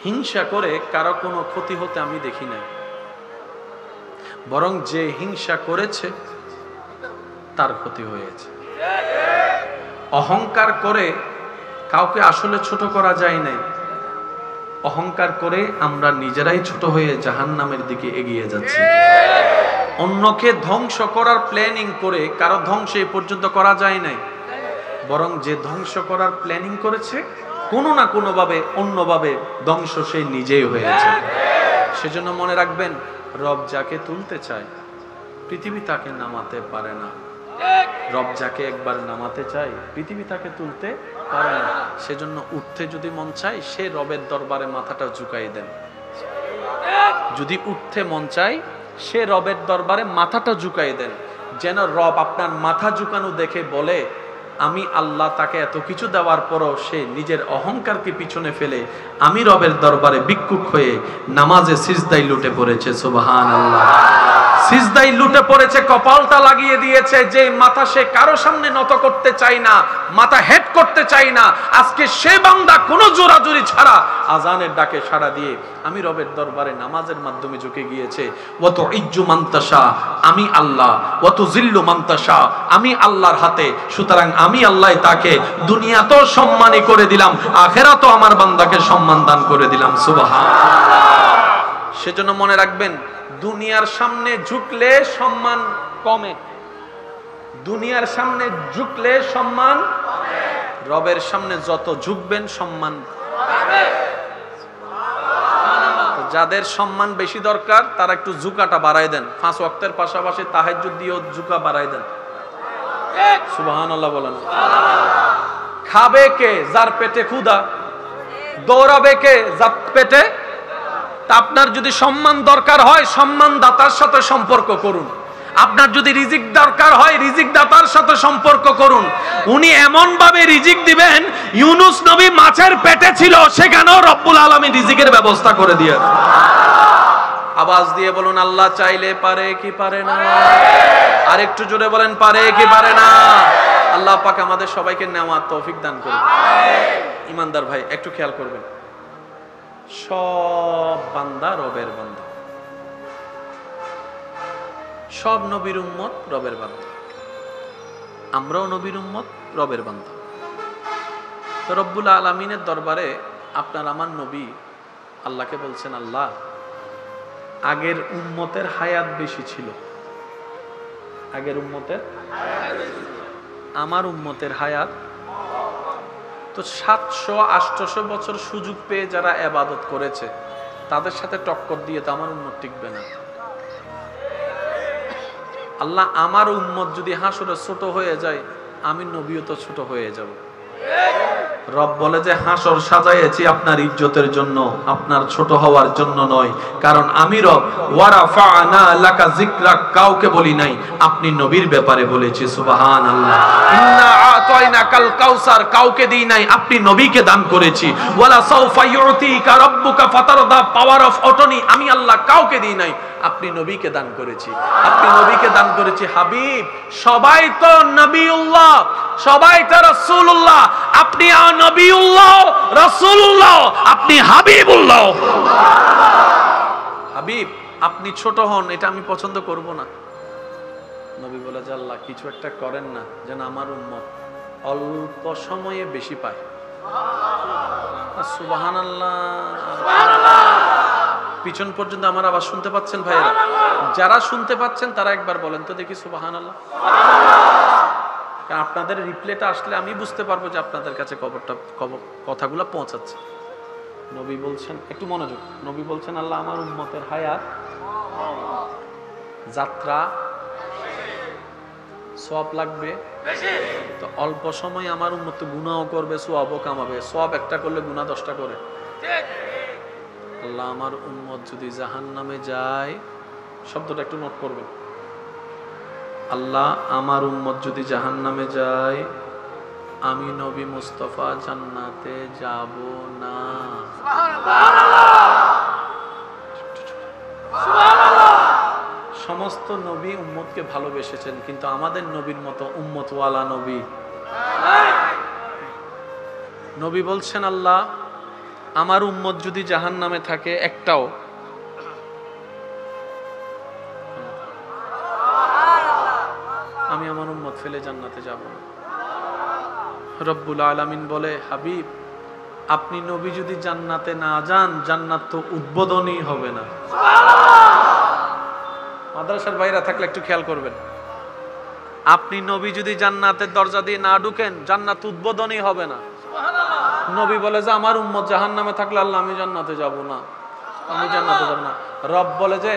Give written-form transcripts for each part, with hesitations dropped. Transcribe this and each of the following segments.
হিংসা করে কারো কোনো ক্ষতি হতে আমি দেখি নাই, বরং যে হিংসা করেছে তার ক্ষতি হয়েছে। অহংকার করে কাউকে আসলে ছোট করা যায় নাই, অহংকার করে আমরা নিজেরাই ছোট হয়ে জাহান্নামের দিকে এগিয়ে যাচ্ছি। অন্যকে ধ্বংস করার প্ল্যানিং করে কারো ধ্বংস এই পর্যন্ত করা যায় নাই, বরং যে ধ্বংস করার প্ল্যানিং করেছে কোনো না কোনো ভাবে অন্যভাবে ধ্বংস সে নিজেই হয়েছে। সেজন্য মনে রাখবেন, রব যাকে তুলতে চায় পৃথিবী তাকে নামাতে পারে না। রব যাকে একবার নামাতে চায় পৃথিবী তাকে তুলতে পারে না। সেজন্য উঠতে যদি মন চায় সে রবের দরবারে মাথাটা ঝুঁকাই দেন। যদি উঠতে মন চায় সে রবের দরবারে মাথাটা ঝুঁকাই দেন, যেন রব আপনার মাথা ঝুঁকানো দেখে বলে, আমি আল্লাহ তাকে এত কিছু দেওয়ার পরও সে নিজের অহংকারকে পিছনে ফেলে আমি রবের দরবারে ভিক্ষুক হয়ে নামাজে সিজদায় লুটে পড়েছে। সুবহানাল্লাহ। সিজদায় লুটে পড়েছে, কপালটা লাগিয়ে দিয়েছে, যে মাথা সে কারো সামনে নত করতে চায় না, মাথা হেড করতে চায় না, আজকে সে বান্দা কোনো জোরাজুরি ছাড়া আজানের ডাকে সাড়া দিয়ে আমি রবের দরবারে নামাজের মাধ্যমে ঝুঁকে গিয়েছে। ওয়াতু ইজ্জু মানতাশা, আমি আল্লাহ, ওয়াতু জিল্লু মানতাশা, আমি আল্লাহর হাতে। সুতরাং আমি আল্লাহ তাকে দুনিয়াতেও সম্মানী করে দিলাম, আখিরাতেও আমার বান্দাকে সম্মান দান করে দিলাম। সুবহানাল্লাহ। সেজন্য মনে রাখবেন, দুনিয়ার সামনে ঝুঁকলে সম্মান কমে, দুনিয়ার সামনে ঝুঁকলে সম্মান, রবের সামনে যত ঝুঁকবেন সম্মান। যাদের সম্মান বেশি দরকার তারা একটু ঝুঁকাটা বাড়ায় দেন, 5 ওয়াক্তের পাশাপাশি তাহাজ্জুদ দিয়েও ঝুঁকা বাড়ায় দেন। সুবহানাল্লাহ বলেন। খাবে কে? যার পেটে ক্ষুধা। দৌড়াবে কে? যার পেটে। তা আপনার যদি সম্মান দরকার হয় সম্মান দাতার সাথে সম্পর্ক করুন, আপনার যদি রিজিক দরকার হয় রিজিক দাতার সাথে সম্পর্ক করুন। উনি এমন ভাবে রিজিক দিবেন, ইউনুস নবী মাছের পেটে ছিল, সেখানেও রব্বুল আলামিন রিজিকের ব্যবস্থা করে দিয়েছেন। আওয়াজ দিয়ে বলুন, আল্লাহ চাইলে পারে কি পারে না? আর একটু জোরে বলেন, পারে কি পারে না? আল্লাহ পাক আমাদের সবাইকে নেওয়ার তৌফিক দান করুন। ইমানদার ভাই একটু খেয়াল করবেন, সব বান্দা রবের বান্দা, সব নবীর উম্মত রবের বান্দা, আমরাও নবীর উম্মত রবের বান্দা। তো রব্বুল আলামিনের দরবারে আপনার আমার নবী আল্লাহকে বলছেন, আল্লাহ আগের উম্মতের হায়াত বেশি ছিল, আগের উম্মতের, আমার উম্মতের হায়াত তো 700-800 বছর সুযোগ পেয়ে যারা ইবাদত করেছে তাদের সাথে টক্কর দিয়ে তো আমার উম্মত টিকবে না। আল্লাহ আমার উম্মত যদি হাসরে ছোট হয়ে যায় আমি নবীও তো ছোট হয়ে যাব। রব বলে যে হাসর সাজাইয়েছি আপনার ইজ্জতের জন্য, আপনার ছোট হওয়ার জন্য নয়। কারণ আমি রব ওয়ারাফা'না লাকা যিকরাক, কাউকে বলি নাই, আপনি নবীর ব্যাপারে বলেছি। সুবহানাল্লাহ। ইন্না আতাইনাকাল কাউসার, কাউকে দিই নাই, আপনি নবীকে দান করেছি। ওয়ালা সাউফা ইউতিকা রাব্বুকা ফাতারদা, পাওয়ার অফ অটনি আমি আল্লাহ কাউকে দিই নাই, আপনি নবীকে দান করেছি, আপনি নবীকে দান করেছি। হাবিব, সবাই তো নবিউল্লাহ, সবাই তো রাসূলুল্লাহ, আপনি নবিউল্লাহ, রাসূলুল্লাহ, আপনি হাবিবুল্লাহ। হাবিব আপনি ছোট হন, এটা আমি পছন্দ করব না। নবী বলে যে আল্লাহ কিছু একটা করেন না যেন আমার উম্মত অল্প সময়ে বেশি পায়। সুবহানাল্লাহ। পিছন পর্যন্ত আমার আওয়াজ শুনতে পাচ্ছেন ভাইয়েরা? যারা শুনতে পাচ্ছেন তারা একবার বলেন তো দেখি সুবহানাল্লাহ। কারণ আপনাদের রিপ্লেটা আসলে আমি বুঝতে পারবো যে আপনাদের কাছে কথাগুলো পৌঁছাচ্ছে। নবী বলছেন, একটু মনোযোগ, নবী বলছেন আল্লাহ আমার উম্মতের হায়াত যাত্রা সওয়াব লাগবে তো অল্প সময় আমার উম্মত গুনাহও করবে, সওয়াবও কামাবে। সওয়াব একটা করলে গুনাহ 10টা করে। আল্লাহ আমার উম্মত যদি জাহান্নামে যায়, শব্দটা একটু নোট করবেন, আল্লাহ আমার উম্মত যদি জাহান্নামে যায় আমি নবী মুস্তাফা জান্নাতে যাব না। সমস্ত নবী উম্মতকে ভালোবেসেছেন, কিন্তু আমাদের নবীর মতো উম্মতওয়ালা নবী। নবী বলছেন আল্লাহ আমার উম্মত যদি জাহান্নামে থাকে একটাও, আমি আমার উম্মত ফেলে জান্নাতে যাব না। রব্বুল আলামিন বলে, হাবিব আপনি নবী যদি জান্নাতে না যান, জান্নাত তো উদ্বোধনই হবে না। মাদ্রাসার বাইরে থাকলে একটু খেয়াল করবেন, আপনি নবী যদি জান্নাতের দরজা দিয়ে না ঢুকেন, জান্নাত উদ্বোধনই হবে না। নবী বলে যে আমার উম্মত জাহান্নামে থাকলে আল্লাহ আমি জান্নাতে যাব না, আমি জান্নাতে যাব না। রব বলে যে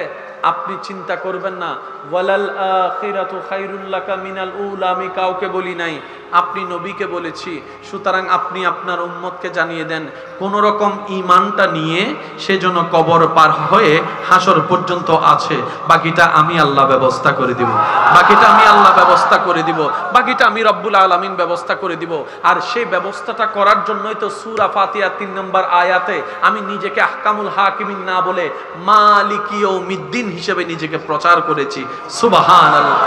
আপনি চিন্তা করবেন না, ওয়ালাল আখিরাতু খায়রুল লাকা মিনাল উলা, আমি কাউকে বলি নাই, আপনি নবীকে বলেছি। সুতরাং আপনি আপনার উম্মতকে জানিয়ে দেন, কোন রকম ঈমানটা নিয়ে সেজন্য কবর পার হয়ে হাসর পর্যন্ত আছে, বাকিটা আমি আল্লাহ ব্যবস্থা করে দিব, বাকিটা আমি আল্লাহ ব্যবস্থা করে দিব, বাকিটা আমি রব্বুল আলামিন ব্যবস্থা করে দিব। আর সেই ব্যবস্থাটা করার জন্যই তো সূরা ফাতিহা 3 নম্বর আয়াতে আমি নিজেকে আহকামুল হাকিমিন না বলে মালিকি ইয়াউমিদ্দিন হিসেবে নিজেকে প্রচার করেছি। সুবহানাল্লাহ।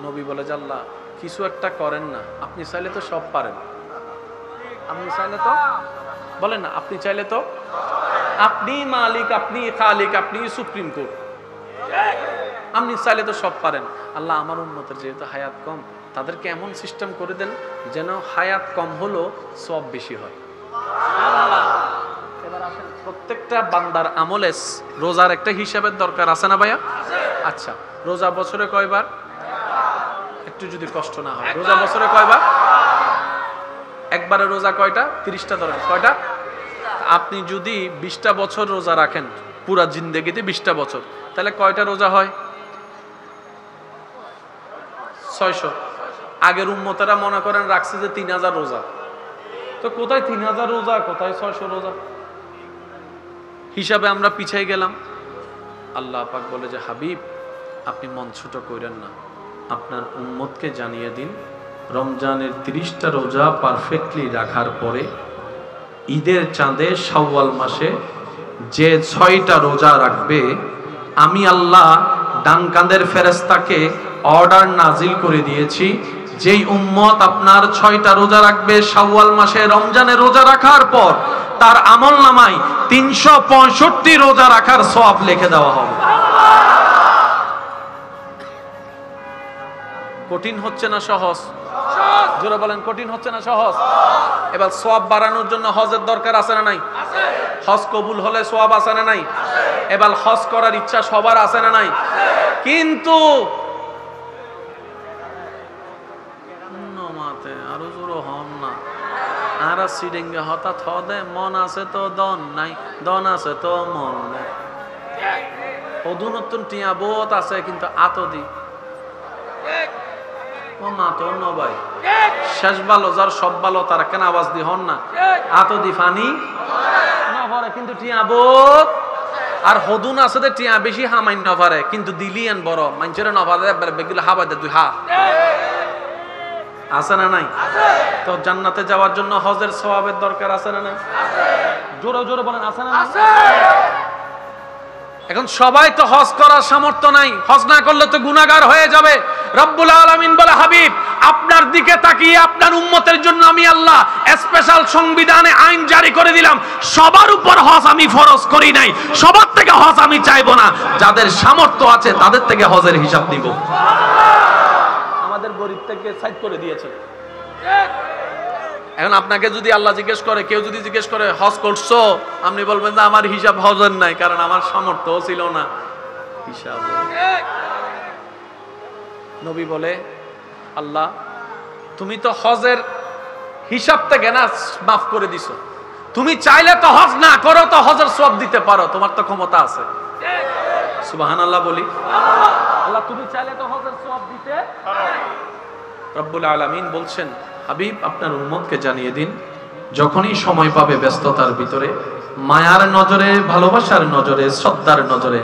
নবী বলে যে আল্লাহ কিছু একটা করেন না, আপনি চাইলে তো সব পারেন, আপনি চাইলে তো বলেন না, আপনি চাইলে তো, আপনি মালিক, আপনি খালিক, আপনি সুপ্রিম কোর্ট, আপনি চাইলে তো সব পারেন। আল্লাহ আমার উম্মতের যেহেতু হায়াত কম, তাদেরকে এমন সিস্টেম করে দেন যেন হায়াত কম হলো সওয়াব বেশি হয়। এবার আসেন, প্রত্যেকটা বান্দার আমলে রোজার একটা হিসাবের দরকার আছে না ভাইয়া? আচ্ছা, রোজা বছরে কয়বার? একটু যদি কষ্ট না হয়, রোজা বছরে কয়বার? একবারে রোজা কয়টা? 30টা ধরেন, কয়টা? আপনি যদি 20টা বছর রোজা রাখেন, পুরা জিন্দেগিতে 20টা বছর, তাহলে কয়টা রোজা হয়? 600। আগের উম্মতেরা মনে করেন রাখছে যে 3000 রোজা, তো কোথায় 3000 রোজা, কোথায় 600 রোজা, হিসাবে আমরা পিছাই গেলাম। আল্লাহ পাক বলে যে হাবিব আপনি মন ছোট করেন না, আপনার উম্মতকে জানিয়ে দিন রমজানের 30টা রোজা পারফেক্টলি রাখার পরে ঈদের চাঁদে শাওয়াল মাসে যে 6টা রোজা রাখবে, আমি আল্লাহ ডান কাঁধের ফেরেশতাকে অর্ডার নাজিল করে দিয়েছি, যেই উম্মত আপনার 6টা রোজা রাখবে শাওয়াল মাসে রমজানের রোজা রাখার পর, তার আমলনামায় 365 রোজা রাখার সওয়াব লিখে দেওয়া হবে। কঠিন হচ্ছে না সহজ? জোরে বলেন, কঠিন হচ্ছে না সহজ? এবার সওয়াব বাড়ানোর জন্য হজের দরকার আছে না নাই? হজ কবুল হলে সওয়াব আছে না নাই? এবার হজ করার ইচ্ছা সবার আছে না নাই? কিন্তু নমাতে আরো জোর হন না, আর সিডিঙ্গে হঠাৎ হদে মন আছে তো দন নাই, দন আছে তো মন নাই। অধুনত্তন টিয়া বোধ আছে কিন্তু আতদি শেষ ভালো, যার সব ভালো তারা কেন আওয়াজ দি হন না? আতদি ফানি নভরে কিন্তু টিয়া বোধ আর হদুন আছে যে টিয়া বেশি হামাইন নভরে কিন্তু দিলিয়ান বড় মানুষের নভরে বেগুলো হাবাই দে তুই হা আছে না নাই? তো জান্নাতে যাওয়ার জন্য হজের সওয়াবের দরকার আছে না নাই? জোরে জোরে বলেন, আছে না নাই? এখন সবাই তো হজ করার সামর্থ্য নাই, হজ না করলে তো গুনাহগার হয়ে যাবে। রব্বুল আলামিন বলে হাবিব আপনার দিকে তাকিয়ে আপনার উম্মতের জন্য আমি আল্লাহ স্পেশাল সংবিধানে আইন জারি করে দিলাম, সবার উপর হজ আমি ফরজ করি নাই, সবার থেকে হজ আমি চাইবো না, যাদের সামর্থ্য আছে তাদের থেকে হজের হিসাব নিব। আমাদের গরিব থেকে সাইড করে দিয়েছে। এখন আপনাকে যদি আল্লাহ জিজ্ঞেস করে, কেউ যদি জিজ্ঞেস করে হজ করছো, আপনি বলবেন যে আমার হিসাব হজের নাই, কারণ আমার সামর্থ্য ছিল না হিসাব। নবী বলে আল্লাহ তুমি তো হজের হিসাব থেকে না মাফ করে দিছো, তুমি চাইলে তো হজ না করো তো হজের সওয়াব দিতে পারো, তোমার তো ক্ষমতা আছে। সুবহানাল্লাহ বলি, আল্লাহ তুমি চাইলে তো হজের সওয়াব দিতে পারো। রব্বুল আলামিন বলছেন হাবিব আপনার উম্মতকে জানিয়ে দিন যখনই সময় পাবে ব্যস্ততার ভিতরে মায়ার নজরে, ভালোবাসার নজরে, শ্রদ্ধার নজরে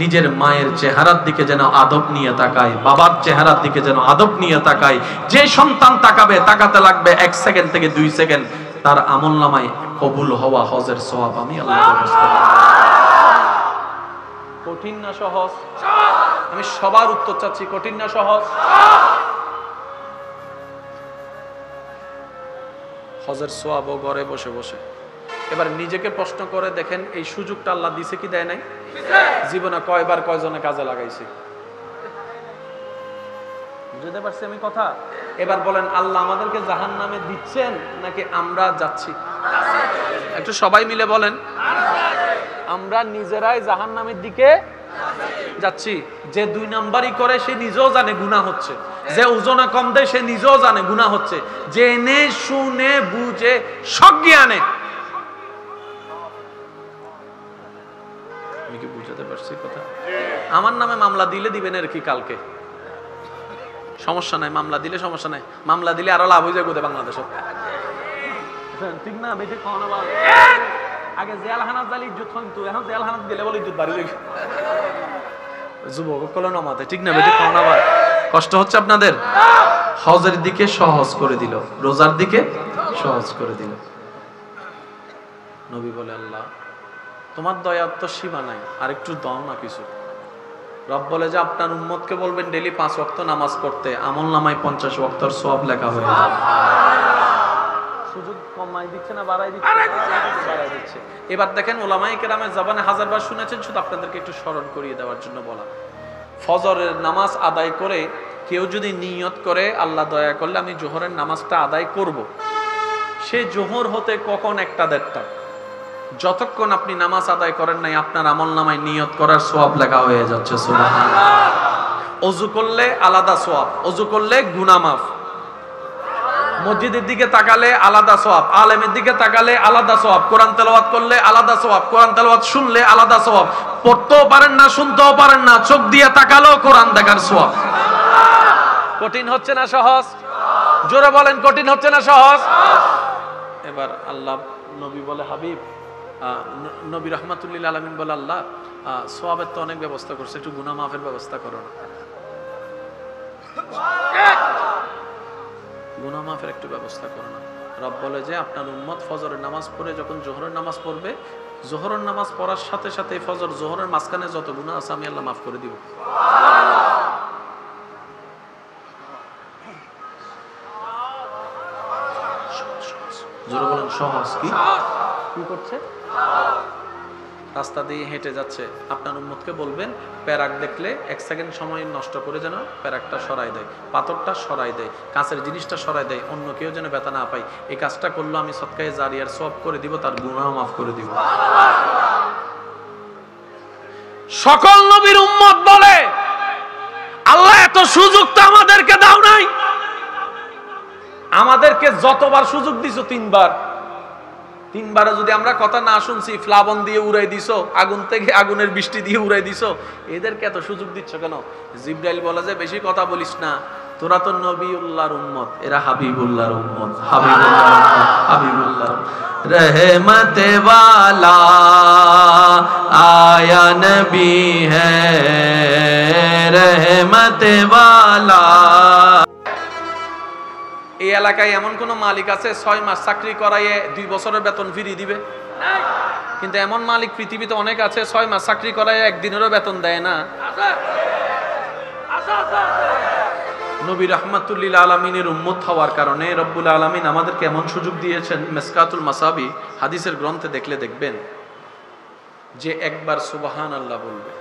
নিজের মায়ের চেহারার দিকে যেন আদব নিয়ে তাকায়, বাবার চেহারার দিকে যেন আদব নিয়ে তাকায়। যে সন্তান তাকাবে, তাকাতে লাগবে 1 সেকেন্ড থেকে 2 সেকেন্ড, তার আমলনামায় কবুল হওয়া হজের সওয়াব আমি আল্লাহ ব্যবস্থা করব। কঠিন না সহজ? আমি সবার উত্তর চাচ্ছি, কঠিন না সহজ? হজের সওয়াবও ঘরে বসে বসে এবার নিজেকে প্রশ্ন করে দেখেন, এই সুযোগটা আল্লাহ দিছে কি দেয় নাই? জীবনে কয়বার কয়জনে কাজে লাগাইছে? বুঝতে পারছি আমি কথা? এবার বলেন, আল্লাহ আমাদেরকে জাহান্নামে দিচ্ছেন নাকি আমরা যাচ্ছি? একটু সবাই মিলে বলেন, আমরা নিজেরাই জাহান্নামের দিকে যাচ্ছি। যে 2 নাম্বারই করে সে নিজেও জানে গুনাহ হচ্ছে, যে ওজনে কম দেয় সে নিজেও জানে গুনাহ হচ্ছে, জেনে শুনে বুঝে সজ্ঞানে। আমি কি বুঝাতে পারছি কথা? আমার নামে মামলা দিলে দিবেন আর কি কালকে, সমস্যা নাই, মামলা দিলে সমস্যা নাই, মামলা দিলে আরো লাভ হয়ে যাবে বাংলাদেশে, ঠিক না? বেশি খাওয়ানো আগে জেলখানাত জালি ইজ্জত হইতো, এখন জেলখানাত দিলে বলে ইজ্জত বাড়ি যাবে যুবক কলে নমাতে, ঠিক না? বেশি খাওয়ানো কষ্ট হচ্ছে আপনাদের। হজের দিকে সহজ করে দিল, রোজার দিকে সহজ করে দিল। নবী বলে, আল্লাহ তোমার দয়ার তো সীমা নাই, আর একটু দাও না কিছু। রব বলে যে আপনার উম্মতকে বলবেন ডেইলি 5 ওয়াক্ত নামাজ পড়তে, আমল নামায় 50 ওয়াক্তর সওয়াব লেখা হয়ে যাবে। সুযোগ কমাই দিচ্ছে না বাড়াই দিচ্ছে? বাড়াই দিচ্ছে। এবার দেখেন, উলামায়ে কেরামের জবানে হাজারবার শুনেছেন, শুধু আপনাদেরকে একটু স্মরণ করিয়ে দেওয়ার জন্য বলা। ফজরের নামাজ আদায় করে কেউ যদি নিয়ত করে, আল্লাহ দয়া করলে আমি জোহরের নামাজটা আদায় করব, সে জোহর হতে কখন 1টা-1.5টা, যতক্ষণ আপনি নামাজ আদায় করেন নাই, আপনার আমল নামায় নিয়ত করার সওয়াব লেখা হয়ে যাচ্ছে। সুবহানাল্লাহ। ওযু করলে আলাদা সওয়াব, ওযু করলে গুনাহ মাফ, মসজিদের দিকে তাকালে আলাদা সওয়াব, আলেমের দিকে তাকালে আলাদা সওয়াব, কোরআন তেলাওয়াত করলে আলাদা সওয়াব, কোরআন তেলাওয়াত শুনলে আলাদা সওয়াব, পড়তেও পারেন না, শুনতেও পারেন না, চোখ দিয়ে তাকালেও কোরআন দেখার সওয়াব। কঠিন হচ্ছে না সহজ? জোরে বলেন, কঠিন হচ্ছে না সহজ? এবার আল্লাহ নবী বলে, হাবিব, নবী রহমাতুল্লিল আলামিন বলে, আল্লাহ সওয়াবের তো অনেক ব্যবস্থা করছে, একটু গুনাহ মাফের ব্যবস্থা করো না। গুনাহ মাফের একটু ব্যবস্থা করো না। রব বলে যে আপনার উম্মত ফজরের নামাজ পড়ে যখন জোহরের নামাজ পড়বে, জোহরের নামাজ পড়ার সাথে সাথে ফজর জোহরের মাঝখানে যত গুনাহ আছে আমি আল্লাহ মাফ করে দিব। জোরে বলেন, সহজ? কি করছে? রাস্তা দিয়ে হেঁটে যাচ্ছে, আপনার উম্মতকে বলবেন প্যারাক দেখলে 1 সেকেন্ড সময় নষ্ট করে যেন প্যারাকটা সরাই দেয়, পাথরটা সরাই দেয়, কাঁচের জিনিসটা সরাই দেয়, অন্য কেউ যেন ব্যথা না পায়। এই কাজটা করলো আমি সদকায়ে জারিয়ার সওয়াব করে দিব, তার গুনাহ মাফ করে দিব। সকল নবীর উম্মত বলে, আল্লাহ এত সুযোগ তো আমাদেরকে দাও নাই। আমাদেরকে যতবার সুযোগ দিছো 3বার, 3বারে যদি আমরা কথা না শুনছি, ফ্লাবন দিয়ে উড়াই দিছো, আগুন থেকে আগুনের বৃষ্টি দিয়ে উড়াই দিছো, এদেরকে এত সুযোগ দিচ্ছ কেন? জিবরাইল বলে যে বেশি কথা বলিস না, তোরা তো নবিউল্লাহর উম্মত, এরা হাবিবুল্লাহর উম্মত। হাবিবুল্লাহ रहमत वाला आया नबी है, रहमत वाला। এই এলাকায় এমন কোন মালিক আছে 6 মাস চাকরি করাইয়ে 2 বছরের বেতন ফিরিয়ে দিবে? কিন্তু এমন মালিক পৃথিবীতে অনেক আছে, 6 মাস চাকরি করাইয়ে 1 দিনেরও বেতন দেয় না। নবী রাহমাতুল্লিল আলামিনের উম্মত হওয়ার কারণে রব্বুল আলামিন আমাদেরকে এমন সুযোগ দিয়েছেন। মিসকাতুল মাসাবি হাদিসের গ্রন্থে দেখলে দেখবেন যে একবার সুবহানাল্লাহ বলবে,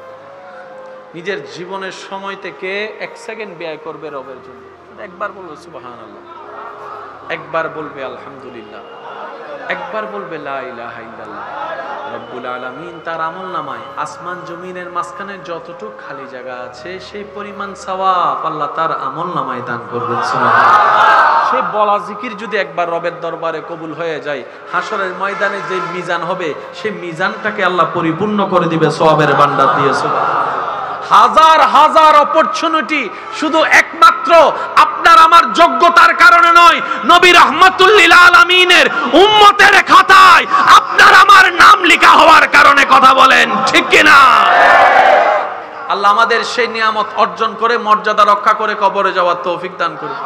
নিজের জীবনের সময় থেকে 1 সেকেন্ড ব্যয় করবে রবের জন্য, একবার বলবে সুবহানাল্লাহ, একবার বলবে আলহামদুলিল্লাহ, একবার বলবে লা ইলাহা ইল্লাল্লাহ। রব্বুল আলামিন তার আমলনামায় আসমান জমিনের মাঝখানে যতটুকু খালি জায়গা আছে সেই পরিমাণ সওয়াব আল্লাহ তার আমলনামায় দান করবেন। সুবহানাল্লাহ। সে বলা জিকির যদি একবার রবের দরবারে কবুল হয়ে যায়, হাসরের ময়দানে যে মিজান হবে সেই মিজানটাকে আল্লাহ পরিপূর্ণ করে দিবে সওয়াবের ভান্ডার দিয়ে। সুবহানাল্লাহ। হাজার হাজার অপরচুনিটি শুধু একমাত্র আপনার আমার যোগ্যতার কারণে নয়, নবী রাহমাতুল্লিল আলামিনের উম্মতের খাতায় আপনার আমার নাম লেখা হওয়ার কারণে। কথা বলেন ঠিক কিনা? আল্লাহ আমাদের সেই নিয়ামত অর্জন করে মর্যাদা রক্ষা করে কবরে যাওয়ার তৌফিক দান করুন।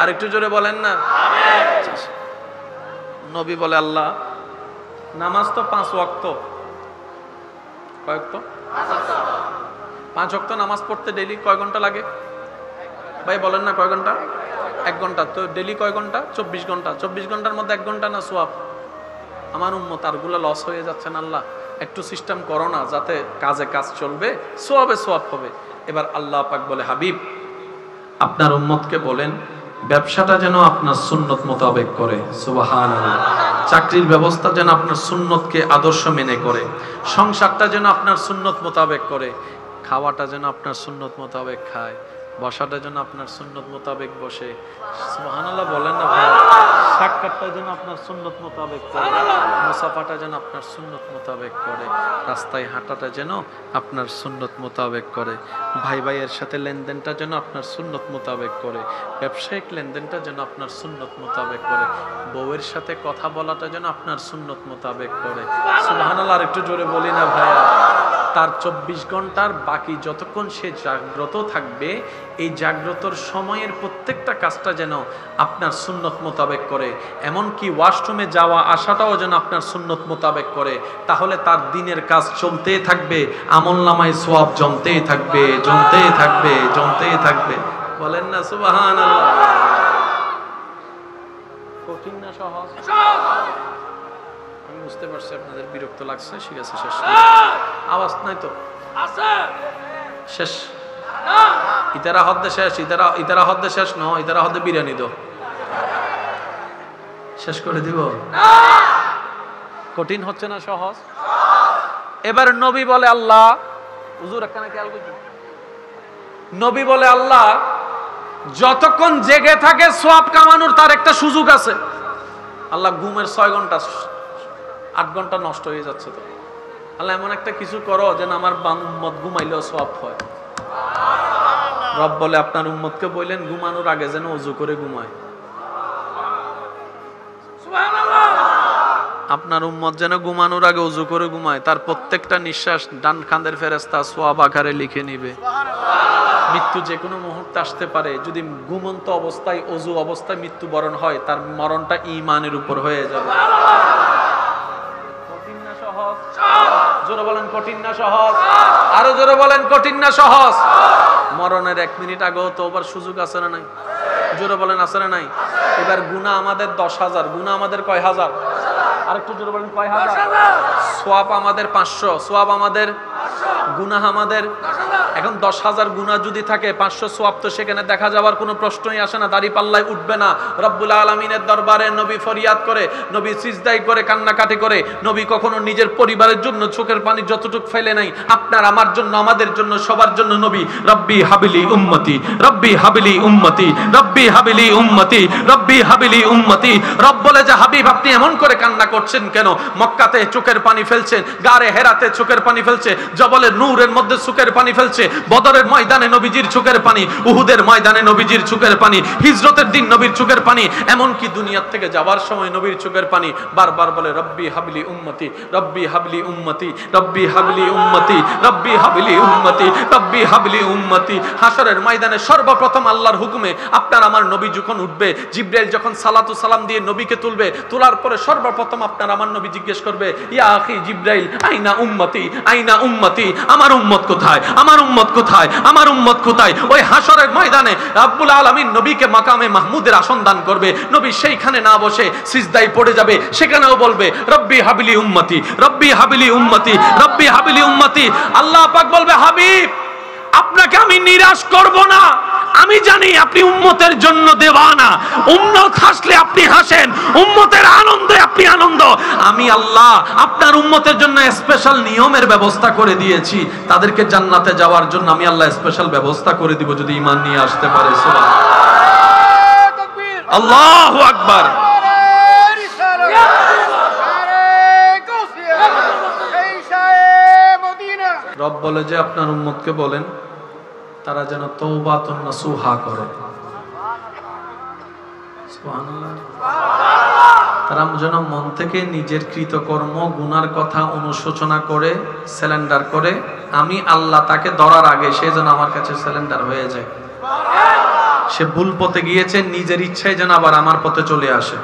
আর একটু জোরে বলেন না আমিন। নবী বলে, আল্লাহ নামাজ তো 5 ওয়াক্ত, কয় ওয়াক্ত? 5 ওয়াক্ত নামাজ পড়তে ডেইলি কয় ঘন্টা লাগে ভাই বলেন না? কয় ঘন্টা? 1 ঘন্টা। তো ডেইলি কয় ঘন্টা? 24 ঘন্টা। 24 ঘন্টার মধ্যে 1 ঘন্টা না সওয়াব? আমার উম্মত আরগুলো লস হয়ে যাচ্ছে না আল্লাহ, একটু সিস্টেম করো না যাতে কাজে কাজ চলবে, সোয়াবে সোয়াব হবে। এবার আল্লাহ পাক বলে, হাবিব আপনার উম্মতকে বলেন ব্যবসাটা যেন আপনার সুন্নত মোতাবেক করে, সুবহানাল্লাহ। চাকরির ব্যবস্থা যেন আপনার সুন্নতকে আদর্শ মেনে করে, সংসারটা যেন আপনার সুন্নত মোতাবেক করে, খাওয়াটা যেন আপনার সুন্নত মোতাবেক খায়, বসাটা যেন আপনার সুন্নত মোতাবেক বসে, সুবহানাল্লাহ বলেন না ভাই। সাক্ষাৎটা যেন আপনার সুন্নত মোতাবেক করে, মুসাফাটা যেন আপনার সুন্নত মোতাবেক করে, রাস্তায় হাঁটাটা যেন আপনার সুন্নত মোতাবেক করে, ভাই ভাইয়ের সাথে লেনদেনটা যেন আপনার সুন্নত মোতাবেক করে, ব্যবসায়িক লেনদেনটা যেন আপনার সুন্নত মোতাবেক করে, বউয়ের সাথে কথা বলাটা যেন আপনার সুন্নত মোতাবেক করে। সুবহানাল্লাহ, আর একটু জোরে বলি না ভাইয়া। তার 24 ঘন্টার বাকি যতক্ষণ সে জাগ্রত থাকবে, এই জাগ্রতর সময়ের প্রত্যেকটা কাজটা যেন আপনার সুন্নত মোতাবেক করে, এমনকি ওয়াশরুমে যাওয়া আসাটাও যেন আপনার সুন্নত মোতাবেক করে। তাহলে তার দিনের কাজ চলতেই থাকবে, আমলনামায় সওয়াব জমতেই থাকবে, জমতেই থাকবে, জমতেই থাকবে। বলেন না সুবহানাল্লাহ। কঠিন না সহজ? আমি বুঝতে পারছি আপনাদের বিরক্ত লাগছে। ঠিক আছে, শেষ। আওয়াজ নাই তো? শেষ। ইতারা হদ্দে শেষ, ইতারা হদ্দে শেষ ন, ইতারা হদ্দে বিরিয়ানি দো। শেষ করে দিব? কঠিন হচ্ছে না সহজ? এবার নবী বলে আল্লাহ, হুজুর একখানা খেয়াল করুন, নবী বলে আল্লাহ যতক্ষণ জেগে থাকে সওয়াব কামানোর তার একটা সুযোগ আছে। আল্লাহ ঘুমের 6 ঘন্টা 8 ঘন্টা নষ্ট হয়ে যাচ্ছে, তো আল্লাহ এমন একটা কিছু করো যেন আমার উম্মত ঘুমাইলেও সওয়াব হয়। রব বলে আপনার উম্মতকে বললেন ঘুমানোর আগে যেন ওযু করে ঘুমায়। আপনার উম্মত যেন ঘুমানোর আগে ওযু করে ঘুমায়, তার প্রত্যেকটা নিঃশ্বাস ডান কাঁধের ফেরেশতা সওয়াব আকারে লিখে নিবে। মৃত্যু যে কোনো মুহূর্তে আসতে পারে, যদি ঘুমন্ত অবস্থায় ওযু অবস্থায় মৃত্যুবরণ হয়, তার মরণটা ঈমানের উপর হয়ে যাবে। কঠিন না সহজ? জোরে বলেন কঠিন না সহজ? আরো জোরে বলেন কঠিন না সহজ? মরণের 1 মিনিট আগেও তওবার সুযোগ আছে না নাই? জোরে বলেন আছে না নাই? এবার গুনাহ আমাদের 10,000, গুনাহ আমাদের কয় হাজার? আরেকটু জোরে বলেন কয় হাজার? সওয়াব আমাদের 500, সওয়াব আমাদের, গুনাহ আমাদের। এখন 10,000 গুনাহ যদি থাকে, 500 সওয়াব তো সেখানে দেখা যাওয়ার কোনো প্রশ্নই আসে না, দাড়ি পাল্লায় উঠবে না। রব্বুল আলামিনের দরবারে নবী ফরিয়াদ করে, নবী সিজদাই করে, কান্নাকাটি করে। নবী কখনো নিজের পরিবারের জন্য চোখের পানি যতটুকু ফেলে নাই, আপনার আমার জন্য, আমাদের জন্য, সবার জন্য নবী রব্বি হাবিলি উম্মতি, রব্বি হাবিলি উম্মতি, রব্বি হাবিলি উম্মতি, রব্বি হাবিলি উম্মতি। রব বলে যে হাবিব আপনি এমন করে কান্না করছেন কেন? মক্কাতে চোখের পানি ফেলছেন, গারে হেরাতে চোখের পানি ফেলছে, জবলের নূরের মধ্যে চোখের পানি ফেলছে, বদরের ময়দানে নবীজির চোখের পানি, উহুদের ময়দানে নবীজির চোখের পানি, হিজরতের দিন নবীর চোখের পানি, এমনকি দুনিয়ার থেকে যাওয়ার সময় নবীর চোখের পানি। বারবার বলে রব্বি হাবলি উম্মতি, রব্বি হাবলি উম্মতি, রব্বি হাবলি উম্মতি, রব্বি হাবলি উম্মতি, রব্বি হাবলি উম্মতি। হাশরের ময়দানে সর্বপ্রথম আল্লাহর হুকুমে আপনার আমার নবী যখন উঠবে, জিবরাইল যখন সালাতু সালাম দিয়ে নবীকে তুলবে, তোলার পরে সর্বপ্রথম আপনার আমার নবী জিজ্ঞেস করবে, ইয়া আখি জিবরাইল আইনা উম্মতি, আইনা উম্মতি, আমার উম্মত কোথায়, আমার উম্মত কোথায়, আমার উম্মত কোথায়? ওই হাশরের ময়দানে রব্বুল আলামিন নবীকে মাকামে মাহমুদের আসন দান করবে। নবী সেইখানে না বসে সিজদায় পড়ে যাবে, সেখানেও বলবে রব্বি হাবিলি উম্মতি, রব্বি হাবিলি উম্মতি, রব্বি হাবিলি উম্মতি। আল্লাহ পাক বলবে হাবিব আপনাকে আমি নিরাশ করব না, আমি জানি আপনি উম্মতের জন্য দেওয়ানা, উম্মত হাসলে আপনি হাসেন, উম্মতের আনন্দে আপনি আনন্দ। আমি আল্লাহ আপনার উম্মতের জন্য স্পেশাল নিয়মের ব্যবস্থা করে দিয়েছি, তাদেরকে জান্নাতে যাওয়ার জন্য আমি আল্লাহ স্পেশাল ব্যবস্থা করে দিব যদি ঈমান নিয়ে আসতে পারে। সুবহানাল্লাহ, আল্লাহু আকবার। রব বলে যে আপনার উম্মতকে বলেন তারা যেন তওবাতুন নাসুহা করে। সুবহানাল্লাহ। তারা যেন মন থেকে নিজের কৃতকর্ম গুনার কথা অনুশোচনা করে স্যালেন্ডার করে, আমি আল্লাহ তাকে ধরার আগে সে যেন আমার কাছে স্যালেন্ডার হয়ে যায়। সে ভুল পথে গিয়েছে, নিজের ইচ্ছায় যেন আবার আমার পথে চলে আসে।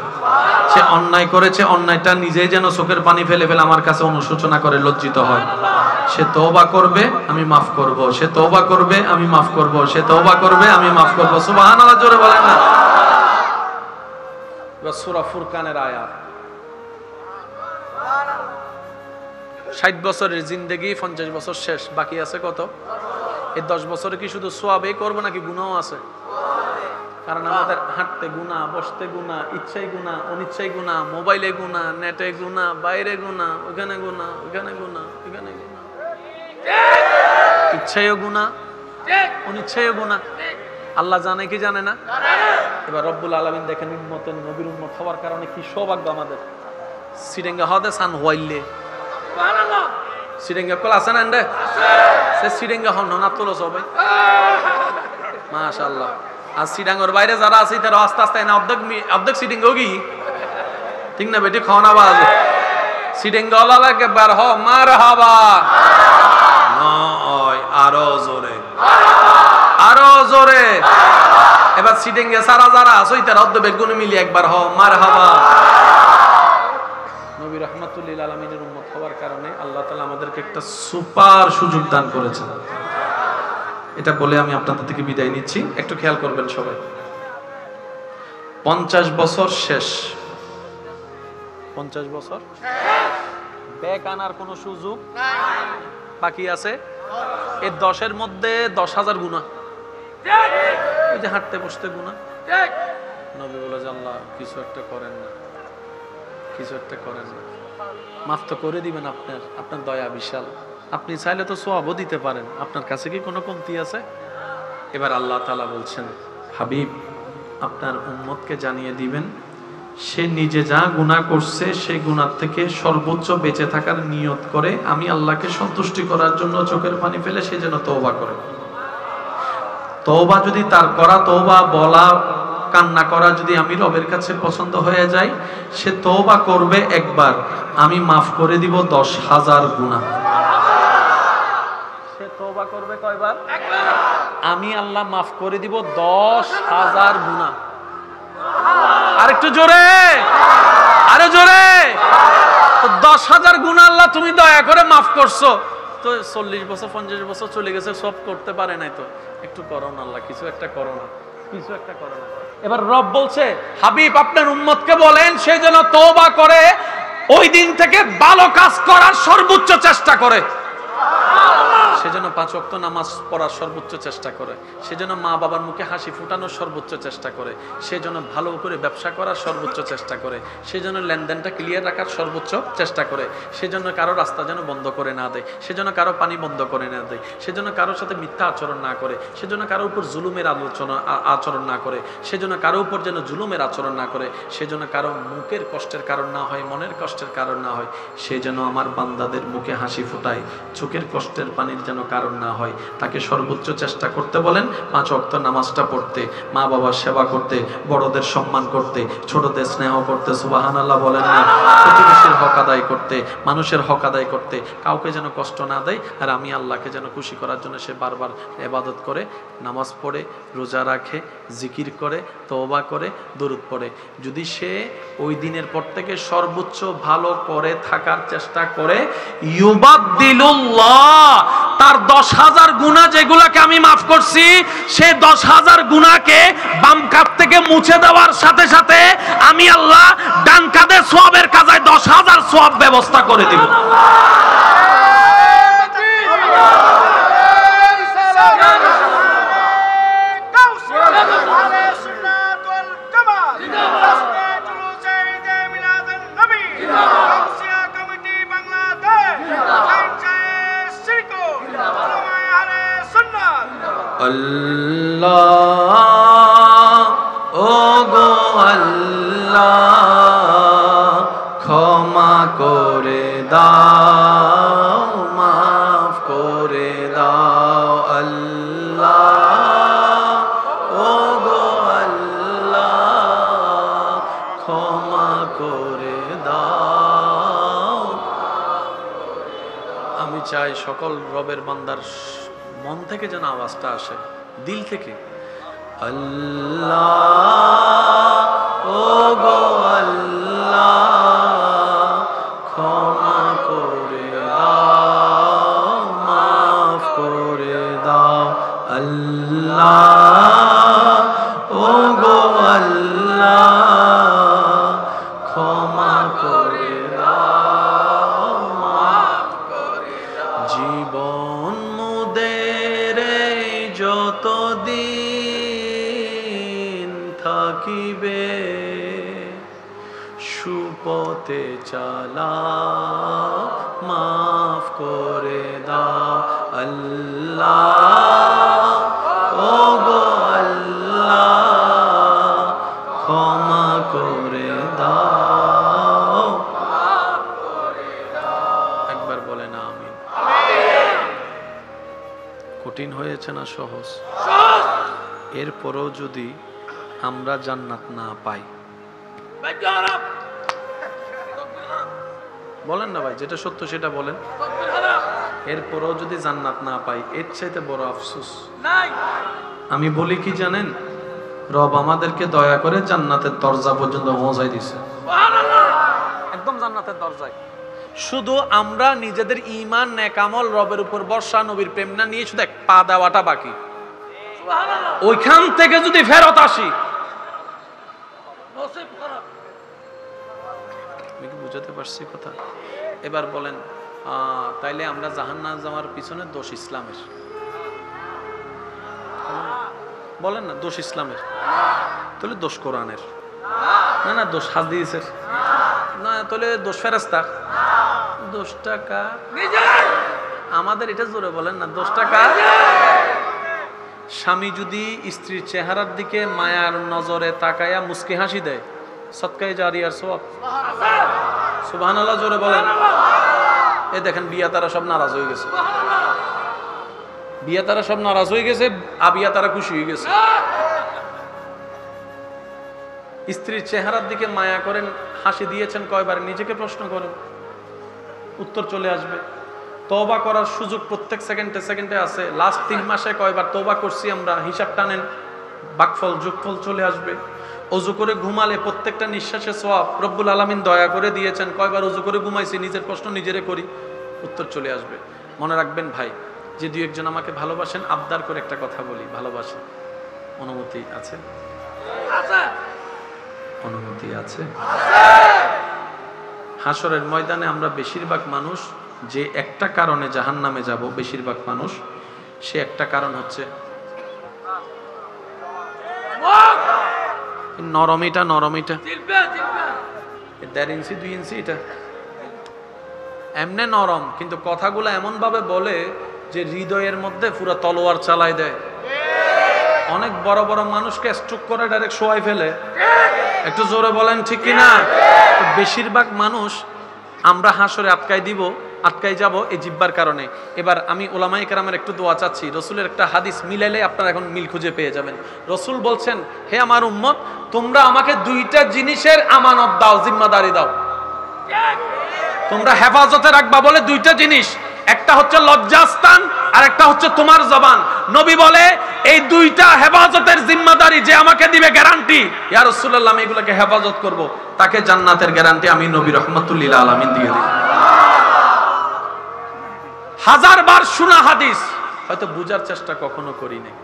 সে অন্যায় করেছে, অন্যায়টা নিজেই যেন চোখের পানি ফেলে ফেলে আমার কাছে অনুশোচনা করে লজ্জিত হয়। সে তওবা করবে, আমি মাফ করব, সে তওবা করবে, আমি মাফ করব, সে তওবা করবে, আমি মাফ করব। সুবহানাল্লাহ, জোরে বলেন না। সূরা ফুরকানের আয়াত, 60 বছরের জিন্দেগি, 50 বছর শেষ, বাকি আছে কত? এই 10 বছরে কি শুধু সোয়াবে করবো নাকি গুনাহও আছে? কারণ আমাদের হাঁটতে গুনাহ, বসতে গুনাহ, ইচ্ছাই গুনাহ, অনিচ্ছাই গুনাহ, মোবাইলে গুনাহ, নেটে গুনাহ, বাইরে গুনাহ, ওখানে গুনাহ, ওখানে গুনাহ, ওখানে গুনাহ, ইচ্ছাইও গুনাহ, অনিচ্ছাইও গুনাহ। আল্লাহ জানে কি জানে না? এবার রব্বুল আলামিন দেখেন উম্মতের নবীর উম্মত হওয়ার কারণে কি সৌভাগ্য আমাদের। সিরেঙ্গা হদে সান হইলে সুবহানাল্লাহ, সিরেঙ্গা কল আছে না এন্ডে সে সিরেঙ্গা হন না তোলো সবাই মাশাআল্লাহ। আর সিডাঙ্গর বাইরে যারা আছে তারা আস্তে আস্তে না অর্ধেক সিডিং হোগি, ঠিক না বেটি? খাওয়ানা বাজ সিডিঙ্গা লাগে বার হ মারহাবা, নয় আরো জোরে, আরো জোরে। এবার সিডিঙ্গে সারা যারা আছে তারা অর্ধেক গুণ মিলি একবার হ মারহাবা। নবী রাহমাতুল্লিল আলামিনের উম্মত হওয়ার কারণে আল্লাহ তাআলা আমাদেরকে একটা সুপার সুযোগ দান করেছেন। এটা বলে আমি আপনাদের থেকে বিদায় নিচ্ছি, একটু খেয়াল করবেন সবাই। 50 বছর শেষ, 50 বছর ব্যাক আনার কোনো সুযোগ বাকি আছে? এই 10-এর মধ্যে 10,000 গুনাহ, ওই যে হাঁটতে বসতে গুনাহ। নবী বলে যে আল্লাহ কিছু একটা করেন না, কিছু একটা করেন না, মাফ তো করে দিবেন, আপনার দয়া বিশাল, আপনি চাইলে তো সওয়াবও দিতে পারেন, আপনার কাছে কি কোনো কমতি আছে? এবার আল্লাহ তাআলা বলছেন, হাবিব আপনার উম্মতকে জানিয়ে দিবেন সে নিজে যা গুনাহ করছে সেই গুনাহ থেকে সর্বোচ্চ বেঁচে থাকার নিয়ত করে আমি আল্লাহকে সন্তুষ্টি করার জন্য চোখের পানি ফেলে সে যেন তওবা করে। তওবা যদি তার করা, তওবা বলা, কান্না করা যদি আমি রবের কাছে পছন্দ হয়ে যায়, সে তওবা করবে একবার, আমি মাফ করে দিব 10,000 গুনাহ। সে তওবা করবে কয়বার? একবার। আমি আল্লাহ মাফ করে দিব 10,000 গুনাহ। আরেকটু জোরে, আরে জোরে। তো 10,000 গুনাহ আল্লাহ তুমি দয়া করে মাফ করছো, তো 40 বছর 50 বছর চলে গেছে, সব করতে পারে নাই, তো একটু করো না আল্লাহ, কিছু একটা করো না, কিছু একটা করো না। এবার রব বলছে, হাবিব আপনার উম্মতকে বলেন সে যেন তওবা করে, ওই দিন থেকে ভালো কাজ করার সর্বোচ্চ চেষ্টা করে, সেজন্য 5 ওয়াক্ত নামাজ পড়ার সর্বোচ্চ চেষ্টা করে, সেজন্য মা বাবার মুখে হাসি ফুটানোর সর্বোচ্চ চেষ্টা করে, সেজন্য ভালো করে ব্যবসা করার সর্বোচ্চ চেষ্টা করে, সেজন্য লেনদেনটা ক্লিয়ার রাখার সর্বোচ্চ চেষ্টা করে, সেজন্য কারো রাস্তা যেন বন্ধ করে না দেয়, সেজন্য কারো পানি বন্ধ করে না দেয়, সেজন্য কারোর সাথে মিথ্যা আচরণ না করে, সেজন্য কারো উপর জুলুমের আচরণ না করে, সেজন্য কারো উপর যেন জুলুমের আচরণ না করে, সেজন্য কারো মুখের কষ্টের কারণ না হয়, মনের কষ্টের কারণ না হয়, সেজন্য আমার বান্দাদের মুখে হাসি ফোটায়, চোখের কষ্টের পানির যেন কারণ না হয়, তাকে সর্বোচ্চ চেষ্টা করতে বলেন, 5 ওয়াক্ত নামাজটা পড়তে, মা বাবার সেবা করতে, বড়দের সম্মান করতে, ছোটদের স্নেহ করতে, সুবহানাল্লাহ বলেন না, প্রতিবেশীর হক আদায় করতে, মানুষের হক আদায় করতে, কাউকে যেন কষ্ট না দেয়, আর আমি আল্লাহকে যেন খুশি করার জন্য সে বারবার ইবাদত করে, নামাজ পড়ে, রোজা রাখে, জিকির করে, তওবা করে, দরুদ পড়ে। যদি সে ওই দিনের পর থেকে সর্বোচ্চ ভালো করে থাকার চেষ্টা করে, ইউবাদদিলুল্লাহ, তার 10,000 গুনাহ যেগুলোকে আমি মাফ করছি, সেই 10,000 গুনাহকে বাম কাঁধ থেকে মুছে দেওয়ার সাথে সাথে আমি আল্লাহ ডান কাঁধে সওয়াবের কাজায় 10,000 সওয়াব ব্যবস্থা করে দিব। আল্লাহ ও গো আল্লাহ ক্ষমা করে দাও, মাফ করে দাও, আল্লাহ ও গো আল্লাহ ক্ষমা করে দাও। আমি চাই সকল রবের বান্দার মন থেকে যেন আওয়াজটা আসে, দিল থেকে, আল্লাহ ও গো আল্লাহ ক্ষমা করে দাও, মাফ করে দাও, আল্লাহ ও গো আল্লাহ ক্ষমা করে দাও। পথে চালাও, মাফ করে দাও আল্লাহ, ও গো আল্লাহ ক্ষমা করে দাও। একবার বলে না আমিন। কঠিন হয়েছে না সহজ? এরপরও যদি আমরা জান্নাত না পাই, বলেন না ভাই, যেটা সত্য সেটা বলেন, এরপরও যদি জান্নাত না পাই এর চাইতে বড় আফসোস নাই। আমি বলি কি জানেন, রব আমাদেরকে দয়া করে জান্নাতের দরজা পর্যন্ত পৌঁছাই দিছে, একদম জান্নাতের দরজায়। শুধু আমরা নিজেদের ঈমান নেকামল রবের উপর ভরসা নবীর প্রেম না নিয়ে শুধু এক পা দেওয়াটা বাকি। ওইখান থেকে যদি ফেরত আসি, আমি কি বুঝাতে পারছি কথা? এবার বলেন, তাইলে আমরা জাহান্নাম যাওয়ার পিছনে দোষ ইসলামের? বলেন না, দোষ ইসলামের? তাহলে দোষ কোরআনের? না না, দোষ হাদিসের? না, তাহলে দোষ ফেরেশতার? দোষটা কার? আমাদের। এটা জোরে বলেন না, দোষটা কার? স্বামী যদি স্ত্রীর চেহারার দিকে মায়ার নজরে তাকায়া মুস্কি হাসি দেয়, সদকায়ে জারিয়ার সওয়াব। সুবহানাল্লাহ জোরে বলেন। এই দেখেন বিয়া তারা সব নারাজ হয়ে গেছে, বিয়া তারা সব নারাজ হয়ে গেছে, আবিয়া তারা খুশি হয়ে গেছে। স্ত্রীর চেহারার দিকে মায়া করেন, হাসি দিয়েছেন কয়বার, নিজেকে প্রশ্ন করেন, উত্তর চলে আসবে। তওবা করার সুযোগ প্রত্যেক সেকেন্ডে সেকেন্ডে আছে। লাস্ট 3 মাসে কয়বার তওবা করছি আমরা, হিসাব টানেন, ভাগফল যোগফল চলে আসবে। ওযু করে ঘুমালে প্রত্যেকটা নিঃশ্বাসে সওয়াব রব্বুল আলামিন দয়া করে দিয়েছেন। কয়বার ওযু করে ঘুমাইছি, নিজের প্রশ্ন নিজেরে করি, উত্তর চলে আসবে। মনে রাখবেন ভাই, যে দুই একজন আমাকে ভালোবাসেন, আবদার করে একটা কথা বলি, ভালোবাসেন, অনুমতি আছে? অনুমতি আছে? হাসরের ময়দানে আমরা বেশিরভাগ মানুষ যে একটা কারণে জাহান্নামে যাব, বেশিরভাগ মানুষ সে একটা কারণ হচ্ছে নরমিটা, নরমিটা 1.5 ইঞ্চি 2 ইঞ্চি, এটা এমনে নরম, কিন্তু কথাগুলো এমন ভাবে বলে যে হৃদয়ের মধ্যে পুরো তলোয়ার চালাই দেয়। অনেক বড় বড় মানুষকে স্ট্রোক করে ডাইরেক্ট শোয়াই ফেলে। একটু জোরে বলেন ঠিক কিনা? বেশিরভাগ মানুষ আমরা হাসরে আটকাই দিব, আটকাই যাব এই জিব্বার কারণে। এবার আমি উলামায়ে কেরামের একটু দোয়া চাচ্ছি। রসুলের একটা হাদিস মিলাইলে আপনারা এখন মিল খুঁজে পেয়ে যাবেন। রসুল বলছেন, হে আমার উম্মত, তোমরা আমাকে 2টা জিনিসের আমানত দাও, জিম্মাদারি দাও, তোমরা হেফাজতে রাখবা বলে 2টা জিনিস। একটা হচ্ছে লজ্জাস্থান আর একটা হচ্ছে তোমার জবান। নবী বলে এই 2টা হেফাজতের জিম্মাদারি যে আমাকে দিবে গ্যারান্টি, ইয়া রাসূলুল্লাহ আমি এগুলোকে হেফাজত করব, তাকে জান্নাতের গ্যারান্টি আমি নবী রাহমাতুল লিল আলামিন দিয়ে দিই। 1000 বার শোনা হাদিস, হয়তো বুঝার চেষ্টা কখনো করি নাই।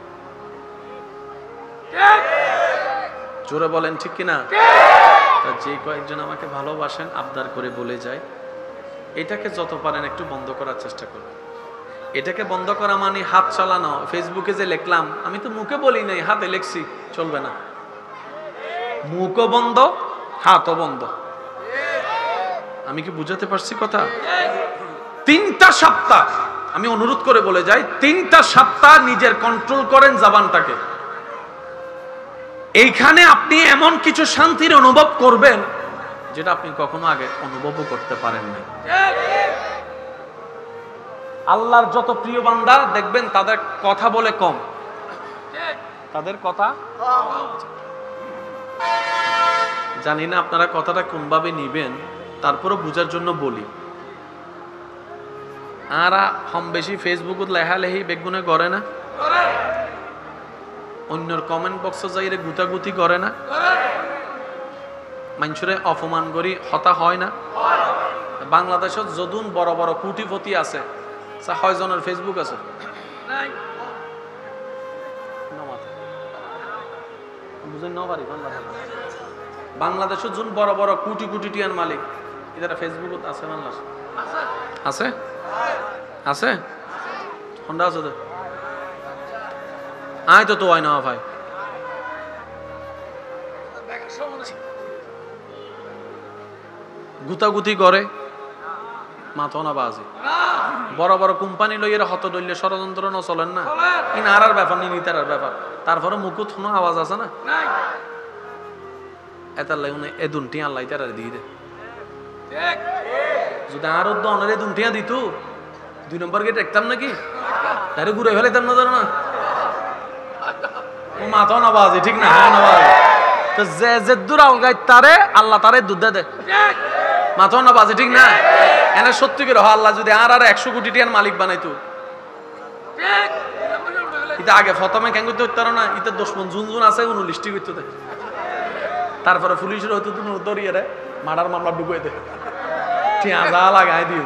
জোরে বলেন ঠিক কিনা? তা যে কয়েকজন আমাকে ভালোবাসেন আবদার করে বলে যায়, এটাকে যত পারেন একটু বন্ধ করার চেষ্টা করবেন। এটাকে বন্ধ করা মানে হাত চালানো। ফেসবুকে যে লিখলাম, আমি তো মুখে বলি নাই, হাতে লিখছি, চলবে না। মুখও বন্ধ, হাতও বন্ধ। আমি কি বুঝাতে পারছি কথা? 3টা সপ্তাহ আমি অনুরোধ করে বলে যাই, 3টা সপ্তাহ নিজের কন্ট্রোল করেন জবানটাকে। এইখানে আপনি এমন কিছু শান্তির অনুভব করবেন যেটা আপনি কখনো আগে অনুভবও করতে পারেন নাই। আল্লাহর যত প্রিয় বান্দা দেখবেন তাদের কথা বলে কম, তাদের কথা জানি না আপনারা কথাটা কোনভাবে নিবেন, তারপরে বুঝার জন্য বলি। আর কম বেশি ফেসবুকত লেহালেহি বেগুনে করে না, অন্যর কমেন্ট বক্সে যাইরে গুতাগুতি করে না, মানুষরে অপমান করি হতা হয় না। বাংলাদেশত যদুন বড় বড় কোটিপতি আছে, 6 জনের ফেসবুক আছে, বাংলাদেশত যোন বড় বড় কোটি কোটি টিয়ার মালিক, এরা ফেসবুকত আছে? বাংলাদেশ আছে? আছে? হন্ডা আছে? আয় তো হয় না ভাই। গুতাগুতি করে মাথা না বাজে বড় বড় কোম্পানি লইয়ের হত দলীয় ষড়যন্ত্র ন চলেন না ইন আর ব্যাপার নি নিতার ব্যাপার তারপরে মুকুত কোনো আওয়াজ আছে না এটার লাগে এ দুনটি আল্লাহ তার দিয়ে দে যদি আরো দনের এ দুনটিয়া দিত 2 নম্বর গেট একদম নাকি তারে ঘুরে ফেলে তার নজর না ও মাথা না বাজে ঠিক না হ্যাঁ না বাজে তো যে দূর আলগাই তারে আল্লাহ তারে দুধ দে মাথা না বাজে ঠিক না এনে সত্যি করে আল্লাহ যদি আর 100 কোটি টাকার মালিক বানাইতো এটা আগে প্রথমে কেন করতে হতো না এটা দুশমন জুন আছে 19টি করতে দেয় তারপরে পুলিশের হয়তো তুমি দরিয়ে রে মার্ডার মামলা ঢুকিয়ে দে টিয়া যা লাগাই দিও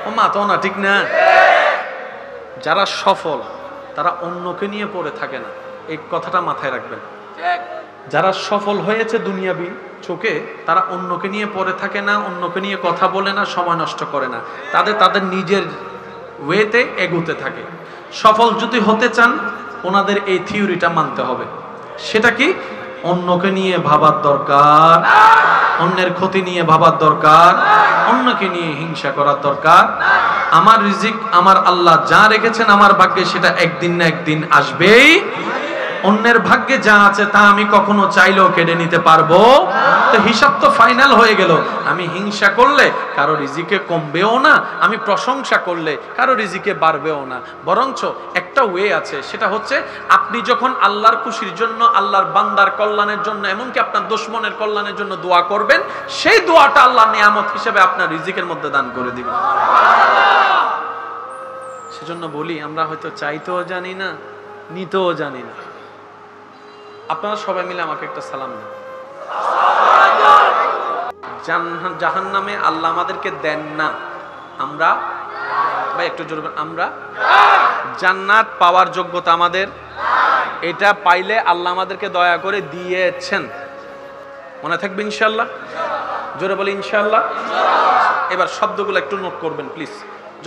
ও মাথা না ঠিক না যারা সফল তারা অন্যকে নিয়ে পড়ে থাকে না এই কথাটা মাথায় রাখবেন যারা সফল হয়েছে দুনিয়াবি চোখে তারা অন্যকে নিয়ে পড়ে থাকে না অন্যকে নিয়ে কথা বলে না সময় নষ্ট করে না তাদের নিজের ওয়েতে এগোতে থাকে সফল যদি হতে চান ওনাদের এই থিওরিটা মানতে হবে সেটা কি অন্যকে নিয়ে ভাবার দরকার অন্যের ক্ষতি নিয়ে ভাবার দরকার অন্যকে নিয়ে হিংসা করার দরকার আমার রিজিক আমার আল্লাহ যা রেখেছেন আমার ভাগ্যে সেটা একদিন না একদিন আসবেই অন্যের ভাগ্যে যা আছে তা আমি কখনো চাইলেও কেড়ে নিতে পারবো তো হিসাব তো ফাইনাল হয়ে গেল আমি হিংসা করলে কারো রিজিকে কমবেও না আমি প্রশংসা করলে কারো রিজিকে বাড়বেও না বরঞ্চ একটা ওয়ে আছে সেটা হচ্ছে আপনি যখন আল্লাহর খুশির জন্য আল্লাহর বান্দার কল্যাণের জন্য এমনকি আপনার দুশমনের কল্যাণের জন্য দোয়া করবেন সেই দোয়াটা আল্লাহ নিয়ামত হিসেবে আপনার রিজিকের মধ্যে দান করে দিবেন সেজন্য বলি আমরা হয়তো চাইতেও জানি না নিতেও জানি না আপনারা সবাই মিলে আমাকে একটা সালাম দেন জাহান্নামে আল্লাহ আমাদেরকে দেন না আমরা ভাই একটু জোরে বলেন আমরা জান্নাত পাওয়ার যোগ্যতা আমাদের এটা পাইলে আল্লাহ আমাদেরকে দয়া করে দিয়েছেন মনে থাকবে ইনশাআল্লাহ জোরে বলি ইনশাআল্লাহ এবার শব্দগুলো একটু নোট করবেন প্লিজ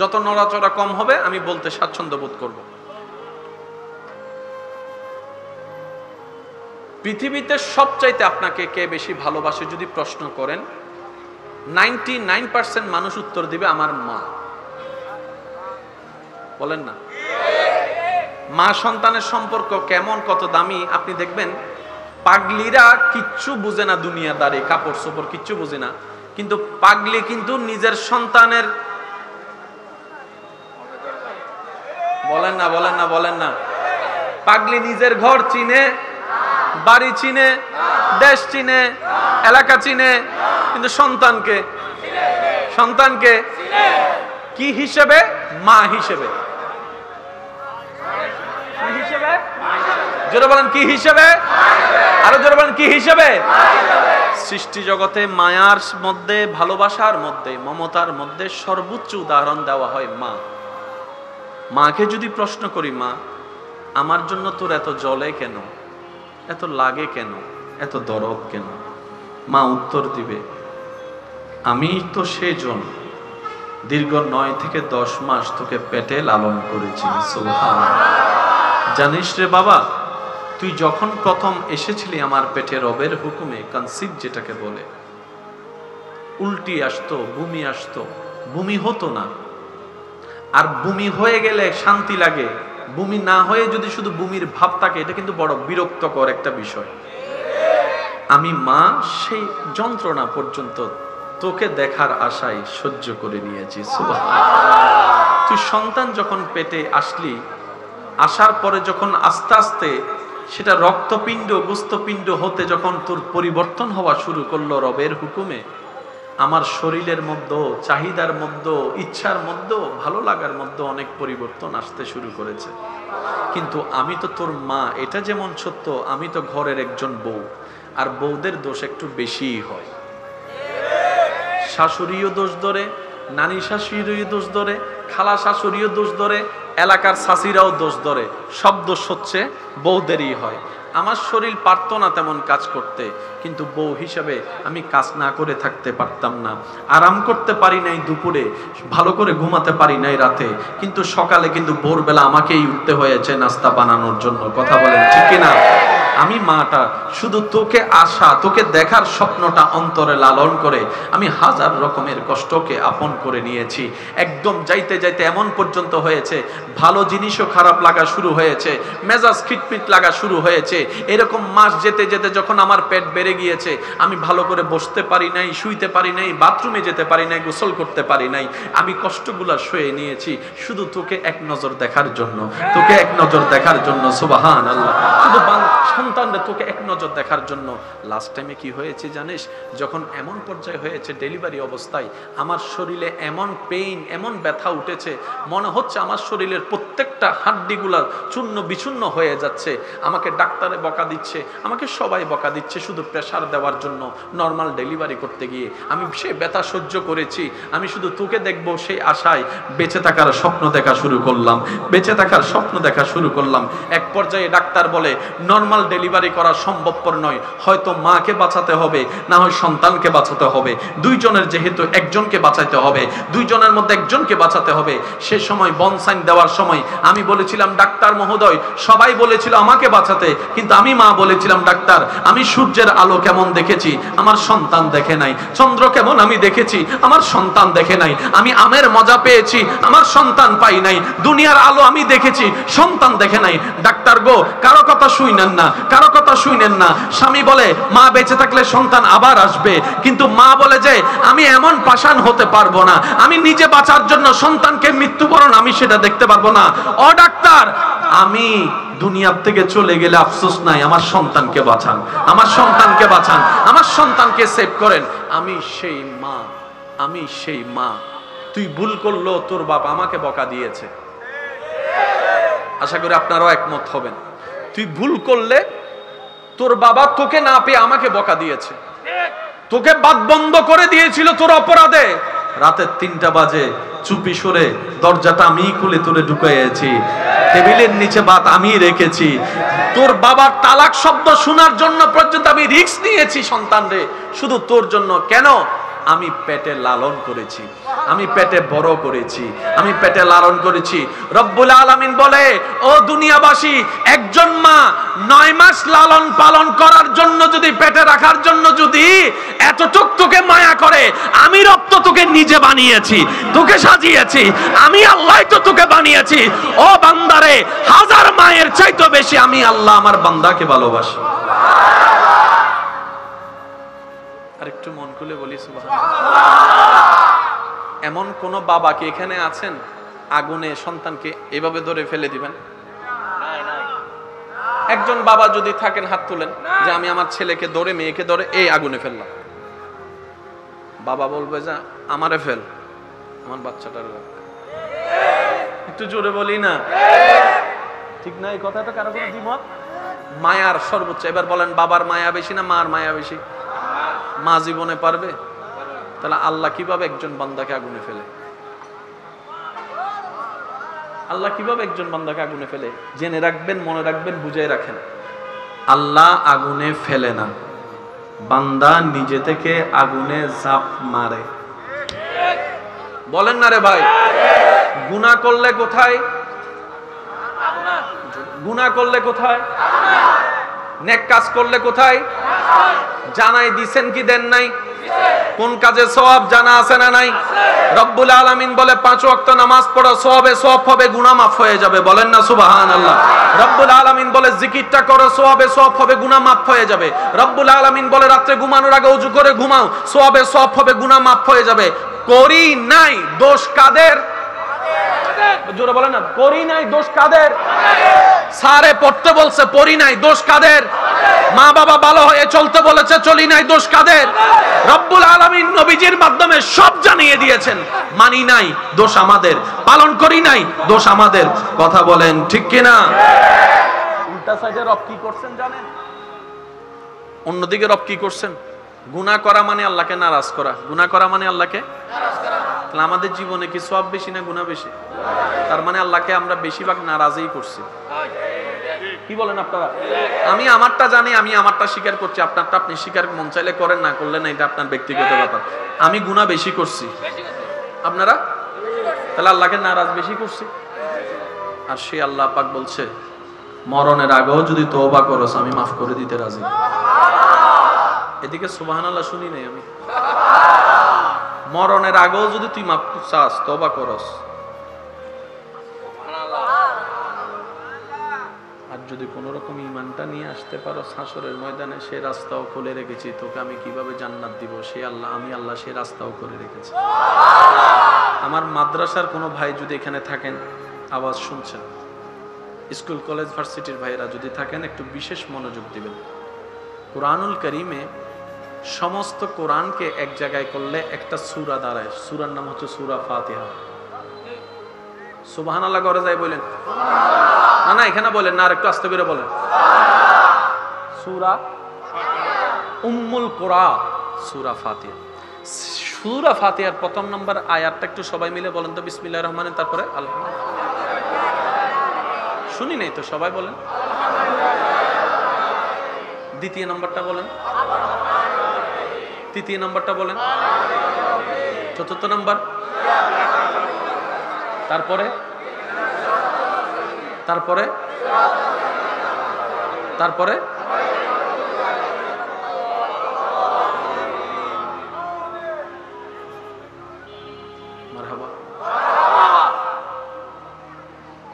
যত নড়াচড়া কম হবে আমি বলতে স্বাচ্ছন্দ্য বোধ করব পৃথিবীতে সবচাইতে আপনাকে কে বেশি ভালোবাসে যদি প্রশ্ন করেন 99% মানুষ উত্তর দিবে আমার মা বলেন না মা সন্তানের সম্পর্ক কেমন কত দামি আপনি দেখবেন পাগলিরা কিচ্ছু বুঝে না দুনিয়াদারি কাপড় চোপড় কিচ্ছু বুঝে না কিন্তু পাগলি কিন্তু নিজের সন্তানের বলেন না পাগলি নিজের ঘর চিনে বাড়ি চিনে দেশ চিনে এলাকা চিনে কিন্তু সন্তানকে কি হিসেবে মা হিসেবে জোরে বলেন কি হিসেবে আরো জোরে বলেন কি হিসেবে সৃষ্টি জগতে মায়ার মধ্যে ভালোবাসার মধ্যে মমতার মধ্যে সর্বোচ্চ উদাহরণ দেওয়া হয় মা মাকে যদি প্রশ্ন করি মা আমার জন্য তোর এত জ্বলে কেন এত লাগে কেন এত দরদ কেন মা উত্তর দিবে আমি তো সেজন দীর্ঘ 9 থেকে 10 মাস তোকে পেটে লালন করেছি সুবহানাল্লাহ জানিস রে বাবা তুই যখন প্রথম এসেছিলি আমার পেটে রবের হুকুমে কনসিভ যেটাকে বলে উল্টি আসতো বমি হতো না আর বমি হয়ে গেলে শান্তি লাগে বমি না হয়ে যদি শুধু বমির ভাব থাকে এটা কিন্তু বড় বিরক্তকর একটা বিষয় আমি মা সেই যন্ত্রণা পর্যন্ত তোকে দেখার আশায় সহ্য করে নিয়েছি সুবহানাল্লাহ তুই সন্তান যখন পেটে আসলি আসার পরে যখন আস্তে আস্তে সেটা রক্তপিণ্ড গোস্তপিণ্ড হতে যখন তোর পরিবর্তন হওয়া শুরু করলো রবের হুকুমে আমার শরীরের মধ্যে চাহিদার মধ্যে ইচ্ছার মধ্যে ভালো লাগার মধ্যে অনেক পরিবর্তন আসতে শুরু করেছে কিন্তু আমি তো তোর মা এটা যেমন সত্য আমি তো ঘরের একজন বউ আর বউদের দোষ একটু বেশিই হয় শাশুড়িও দোষ ধরে নানি শাশুড়িও দোষ ধরে খালা শাশুড়িও দোষ ধরে এলাকার শাশুড়িরাও দোষ ধরে সব দোষ হচ্ছে বউদেরই হয় আমার শরীর পারতো না তেমন কাজ করতে কিন্তু বউ হিসেবে আমি কাজ না করে থাকতে পারতাম না আরাম করতে পারি নাই দুপুরে ভালো করে ঘুমাতে পারি নাই রাতে কিন্তু সকালে কিন্তু ভোরবেলা আমাকেই উঠতে হয়েছে নাস্তা বানানোর জন্য কথা বলেন ঠিক কিনা আমি মাটা শুধু তোকে আশা, তোকে দেখার স্বপ্নটা অন্তরে লালন করে আমি হাজার রকমের কষ্টকে আপন করে নিয়েছি। একদম যাইতে যাইতে এমন পর্যন্ত হয়েছে, ভালো জিনিসও খারাপ লাগা শুরু হয়েছে, মেজাজ খিটমিট লাগা শুরু হয়েছে। এরকম মাস যেতে যেতে যখন আমার পেট বেড়ে গিয়েছে, আমি ভালো করে বসতে পারি নাই, শুইতে পারি নাই, বাথরুমে যেতে পারি নাই, গোসল করতে পারি নাই। আমি কষ্টগুলা সয়ে নিয়েছি শুধু তোকে এক নজর দেখার জন্য, তোকে এক নজর দেখার জন্য। সুবহানাল্লাহ। শুধু সন্তানরা তোকে এক নজর দেখার জন্য। লাস্ট টাইমে কি হয়েছে জানিস? যখন এমন পর্যায়ে হয়েছে ডেলিভারি অবস্থায়, আমার শরীরে এমন পেইন, এমন ব্যথা উঠেছে, মনে হচ্ছে আমার শরীরের প্রত্যেকটা হাড্ডিগুলা চূর্ণ বিচূর্ণ হয়ে যাচ্ছে। আমাকে ডাক্তারে বকা দিচ্ছে, আমাকে সবাই বকা দিচ্ছে শুধু প্রেসার দেওয়ার জন্য নর্মাল ডেলিভারি করতে গিয়ে। আমি সেই ব্যথা সহ্য করেছি, আমি শুধু তোকে দেখবো সেই আশায় বেঁচে থাকার স্বপ্ন দেখা শুরু করলাম, বেঁচে থাকার স্বপ্ন দেখা শুরু করলাম। এক পর্যায়ে ডাক্তার বলে নর্মাল ডেলিভারি করা সম্ভবপর নয়, হয়তো মাকে বাঁচাতে হবে, না হয় সন্তানকে বাঁচাতে হবে। দুইজনের যেহেতু একজনকে বাঁচাইতে হবে, দুইজনের মধ্যে একজনকে বাঁচাতে হবে। সে সময় বনসাইন দেওয়ার সময় আমি বলেছিলাম, ডাক্তার মহোদয়, সবাই বলেছিল আমাকে বাঁচাতে, কিন্তু আমি মা বলেছিলাম, ডাক্তার আমি সূর্যের আলো কেমন দেখেছি, আমার সন্তান দেখে নাই। চন্দ্র কেমন আমি দেখেছি, আমার সন্তান দেখে নাই। আমি আমের মজা পেয়েছি, আমার সন্তান পাই নাই। দুনিয়ার আলো আমি দেখেছি, সন্তান দেখে নাই। ডাক্তার গো, কারো কথা শুনেন না, কারো কথা শুনেন না। স্বামী বলে মা বেঁচে থাকলে সন্তান আবার আসবে, কিন্তু মা বলে যে আমি এমন পাষাণ হতে পারবো না, আমি নিজে বাঁচার জন্য সন্তানকে মৃত্যুবরণ আমি সেটা দেখতে পারবো না। ও ডাক্তার, আমি দুনিয়ার থেকে চলে গেলে আফসোস নাই, আমার সন্তানকে বাঁচান, আমার সন্তানকে বাঁচান, আমার সন্তানকে সেভ করেন। আমি সেই মা, আমি সেই মা। তুই ভুল করলো, তোর বাপ আমাকে বকা দিয়েছে। আশা করি আপনারাও একমত হবেন। তুই ভুল করলে তোর বাবা তোকে না পেয়ে আমাকে বকা দিয়েছে, তোকে বাত বন্ধ করে দিয়েছিল তোর অপরাধে। রাতের 3টা বাজে চুপি সরে দরজাটা আমি খুলে তুলে ঢুকাইয়েছি, টেবিলের নিচে ভাত আমি রেখেছি। তোর বাবার তালাক শব্দ শোনার জন্য পর্যন্ত আমি রিস্ক নিয়েছি সন্তান রে, শুধু তোর জন্য। কেন? আমি পেটে লালন করেছি, আমি পেটে বড় করেছি, আমি পেটে লালন করেছি। রব্বুল আলামিন বলে, ও দুনিয়াবাসী, একজন মা 9 মাস লালন পালন করার জন্য যদি, পেটে রাখার জন্য যদি এতটুক তোকে মায়া করে, আমি রব তো তোকে নিজে বানিয়েছি, তোকে সাজিয়েছি, আমি আল্লাহ তো তোকে বানিয়েছি। ও বান্দারে, 1000 মায়ের চাইতে বেশি আমি আল্লাহ আমার বান্দাকে ভালোবাসি। আরেকটু মন খুলে বলি সুবহানাল্লাহ। এমন কোন বাবা কি এখানে আছেন আগুনে সন্তানকে এভাবে ধরে ফেলে দিবেন? একজন বাবা যদি থাকেন হাত তুলেন যে আমি আমার ছেলেকে ধরে, মেয়েকে ধরে এই আগুনে ফেললাম। বাবা বলবে যে আমারে ফেল, আমার বাচ্চাটার। একটু জোরে বলি না, ঠিক না? এই কথাটা কারো কোনো দ্বিমত? মায়ার সর্বোচ্চ। এবার বলেন, বাবার মায়া বেশি না মার মায়া বেশি? মা জীবনে পারবে? তাহলে আল্লাহ কিভাবে একজন বান্দাকে আগুনে ফেলে? আল্লাহ কিভাবে একজন বান্দাকে আগুনে ফেলে? জেনে রাখবেন, মনে রাখবেন, বুঝে রাখেন। আল্লাহ আগুনে ফেলে না, বান্দা নিজে থেকে আগুনে ঝাঁপ মারে। বলেন না রে ভাই? গুনাহ করলে কোথায়? গুনাহ করলে কোথায়? নেক কাজ করলে কোথায়? জানাই দিছেন কি দেন নাই? কোন কাজে সওয়াব জানা আছে না নাই? রব্বুল আলামিন বলে 5 ওয়াক্ত নামাজ পড়ো, সওয়াবে সওয়াব হবে, গুনাহ মাফ হয়ে যাবে। বলেন না সুবহানাল্লাহ। রব্বুল আলামিন বলে জিকিরটা করো, সওয়াবে সওয়াব হবে, গুনাহ মাফ হয়ে যাবে। রব্বুল আলামিন বলে রাতে ঘুমানোর আগে ওযু করে ঘুমাও, সওয়াবে সওয়াব হবে, গুনাহ মাফ হয়ে যাবে। করি নাই, দোষ কাদের? জোরে বলেন না, করি নাই, দোষ কাদের? সারে পড়তে বলছে, পড়ি নাই, দোষ কাদের? মা বাবা ভালো হয়ে চলতে বলেছে, চলি নাই, দোষ কাদের? রব্বুল আলামিন নবীজির মাধ্যমে সব জানিয়ে দিয়েছেন। মানি নাই, দোষ আমাদের। পালন করি নাই, দোষ আমাদের। কথা বলেন ঠিক কিনা? উল্টা সাইডে রব কি করছেন জানেন? অন্যদিকে রব কি করছেন? গুনাহ করা মানে আল্লাহকে নারাজ করা। গুনাহ করা মানে আল্লাহকে নারাজ করা। তাহলে আমাদের জীবনে কি সওয়াব বেশি না গুনাহ বেশি? তার মানে আল্লাহকে আমরা বেশিরভাগ নারাজই করছি। কি বলেন আপনারা? আমি আমারটা জানি, আমি আমারটা স্বীকার করছি, আপনারটা আপনি স্বীকার মন চাইলে করেন, না করলে না, এটা আপনার ব্যক্তিগত ব্যাপার। আমি গুনাহ বেশি করছি, আপনারা? তাহলে আল্লাহকে নারাজ বেশি করছি। আর সেই আল্লাহ পাক বলছে মরণের আগেও যদি তওবা করস আমি মাফ করে দিতে রাজি। এদিকে সুবহানাল্লাহ শুনি নাই আমি। মরণের আগেও যদি তুই মাফ চাস, তওবা করস, আর যদি কোন রকম ঈমানটা নিয়ে আসতে পারো হাশরের ময়দানে, সে রাস্তাও খুলে রেখেছি তোকে আমি কিভাবে জান্নাত দিব, সে আল্লাহ, আমি আল্লাহ সে রাস্তাও করে রেখেছি। আমার মাদ্রাসার কোনো ভাই যদি এখানে থাকেন, আওয়াজ শুনছেন, স্কুল কলেজ ভার্সিটির ভাইয়েরা যদি থাকেন, একটু বিশেষ মনোযোগ দিবেন। কুরআনুল কারীমে সমস্ত কোরআনকে এক জায়গায় করলে একটা সূরা দাঁড়ায়। সূরার নাম হচ্ছে সূরা ফাতিহা। সুবহানাল্লাহ করে যায় বলেন না, না এখানে বলেন না, আর একটু আস্তে করে বলেন। সূরা উম্মুল কুরআন, সূরা ফাতিহা। সূরা ফাতিহার প্রথম নম্বর আয়াতটা একটু সবাই মিলে বলেন তো, বিসমিল্লাহির রহমানির, তারপরে আলহামদুলিল্লাহ। শুনি নাই তো, সবাই বলেন। দ্বিতীয় নম্বরটা বলেন, তৃতীয় নম্বরটা বলেন, চতুর্থ নম্বর, তারপরে তারপরে তারপরে মারহাবা।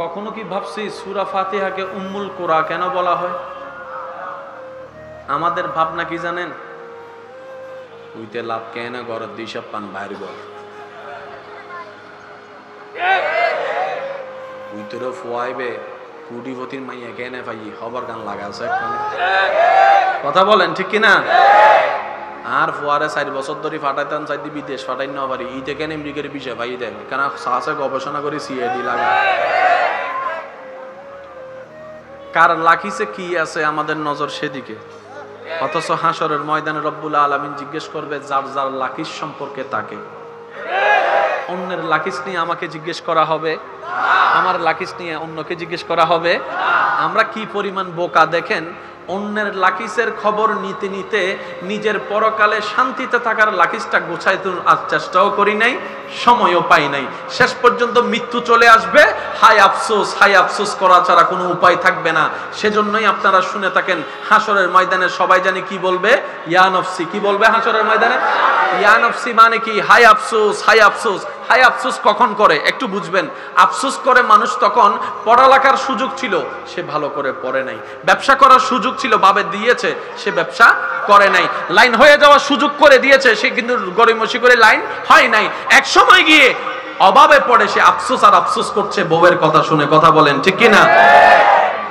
কখনো কি ভাবছি সূরা ফাতিহাকে উম্মুল কুরআন কেন বলা হয়? আমাদের ভাবনা কি জানেন? উইতে লাভ কেন ঘরের দিশা পান বাইর ঘর উইতেরও ফুয়াইবে কুটিপতির মাইয়া কেনে পাই হবার গান লাগা আছে। কথা বলেন ঠিক কিনা? আর ফুয়ারে 4 বছর ধরে ফাটাইতাম, চাইদি বিদেশ ফাটাই না পারি, ইতে কেন আমেরিকার বিষয় ভাই দেন কেন সাহসে গবেষণা করে সিআইডি লাগা। কার লাকিসে কি আছে আমাদের নজর সেদিকে, অথচ হাসরের ময়দানে রব্বুল আলামিন জিজ্ঞেস করবে যার যার লাকিস সম্পর্কে তাকে। অন্যের লাকিস নিয়ে আমাকে জিজ্ঞেস করা হবে, আমার লাকিস নিয়ে অন্যকে জিজ্ঞেস করা হবে। আমরা কি পরিমাণ বোকা দেখেন, অন্যের লাকিসের খবর নিতে নিতে নিজের পরকালে শান্তিতে থাকার লাকিসটা গোছাইতে চেষ্টাও করি নাই, সময়ও পাই নাই। শেষ পর্যন্ত মৃত্যু চলে আসবে, হায় আফসোস করা ছাড়া কোনো উপায় থাকবে না। সেজন্যই আপনারা শুনে থাকেন হাসরের ময়দানে সবাই জানি কি বলবে, ইয়া নফসি। কি বলবে হাসরের ময়দানে? ইয়া নফসি মানে কি? হায় আফসোস। হায় আফসোস কখন করে একটু বুঝবেন। আফসোস করে মানুষ তখন পড়ালেখার সুযোগ ছিল, সে ভালো করে পড়ে নাই। ব্যবসা করার সুযোগ ছিল, বাবে দিয়েছে, সে ব্যবসা করে নাই। লাইন হয়ে যাওয়ার সুযোগ করে দিয়েছে, সে কিন্তু গরিমসি করে লাইন হয় নাই। এক সময় গিয়ে অভাবে পড়ে সে আফসোস আর আফসোস করছে বউয়ের কথা শুনে। কথা বলেন ঠিক কিনা?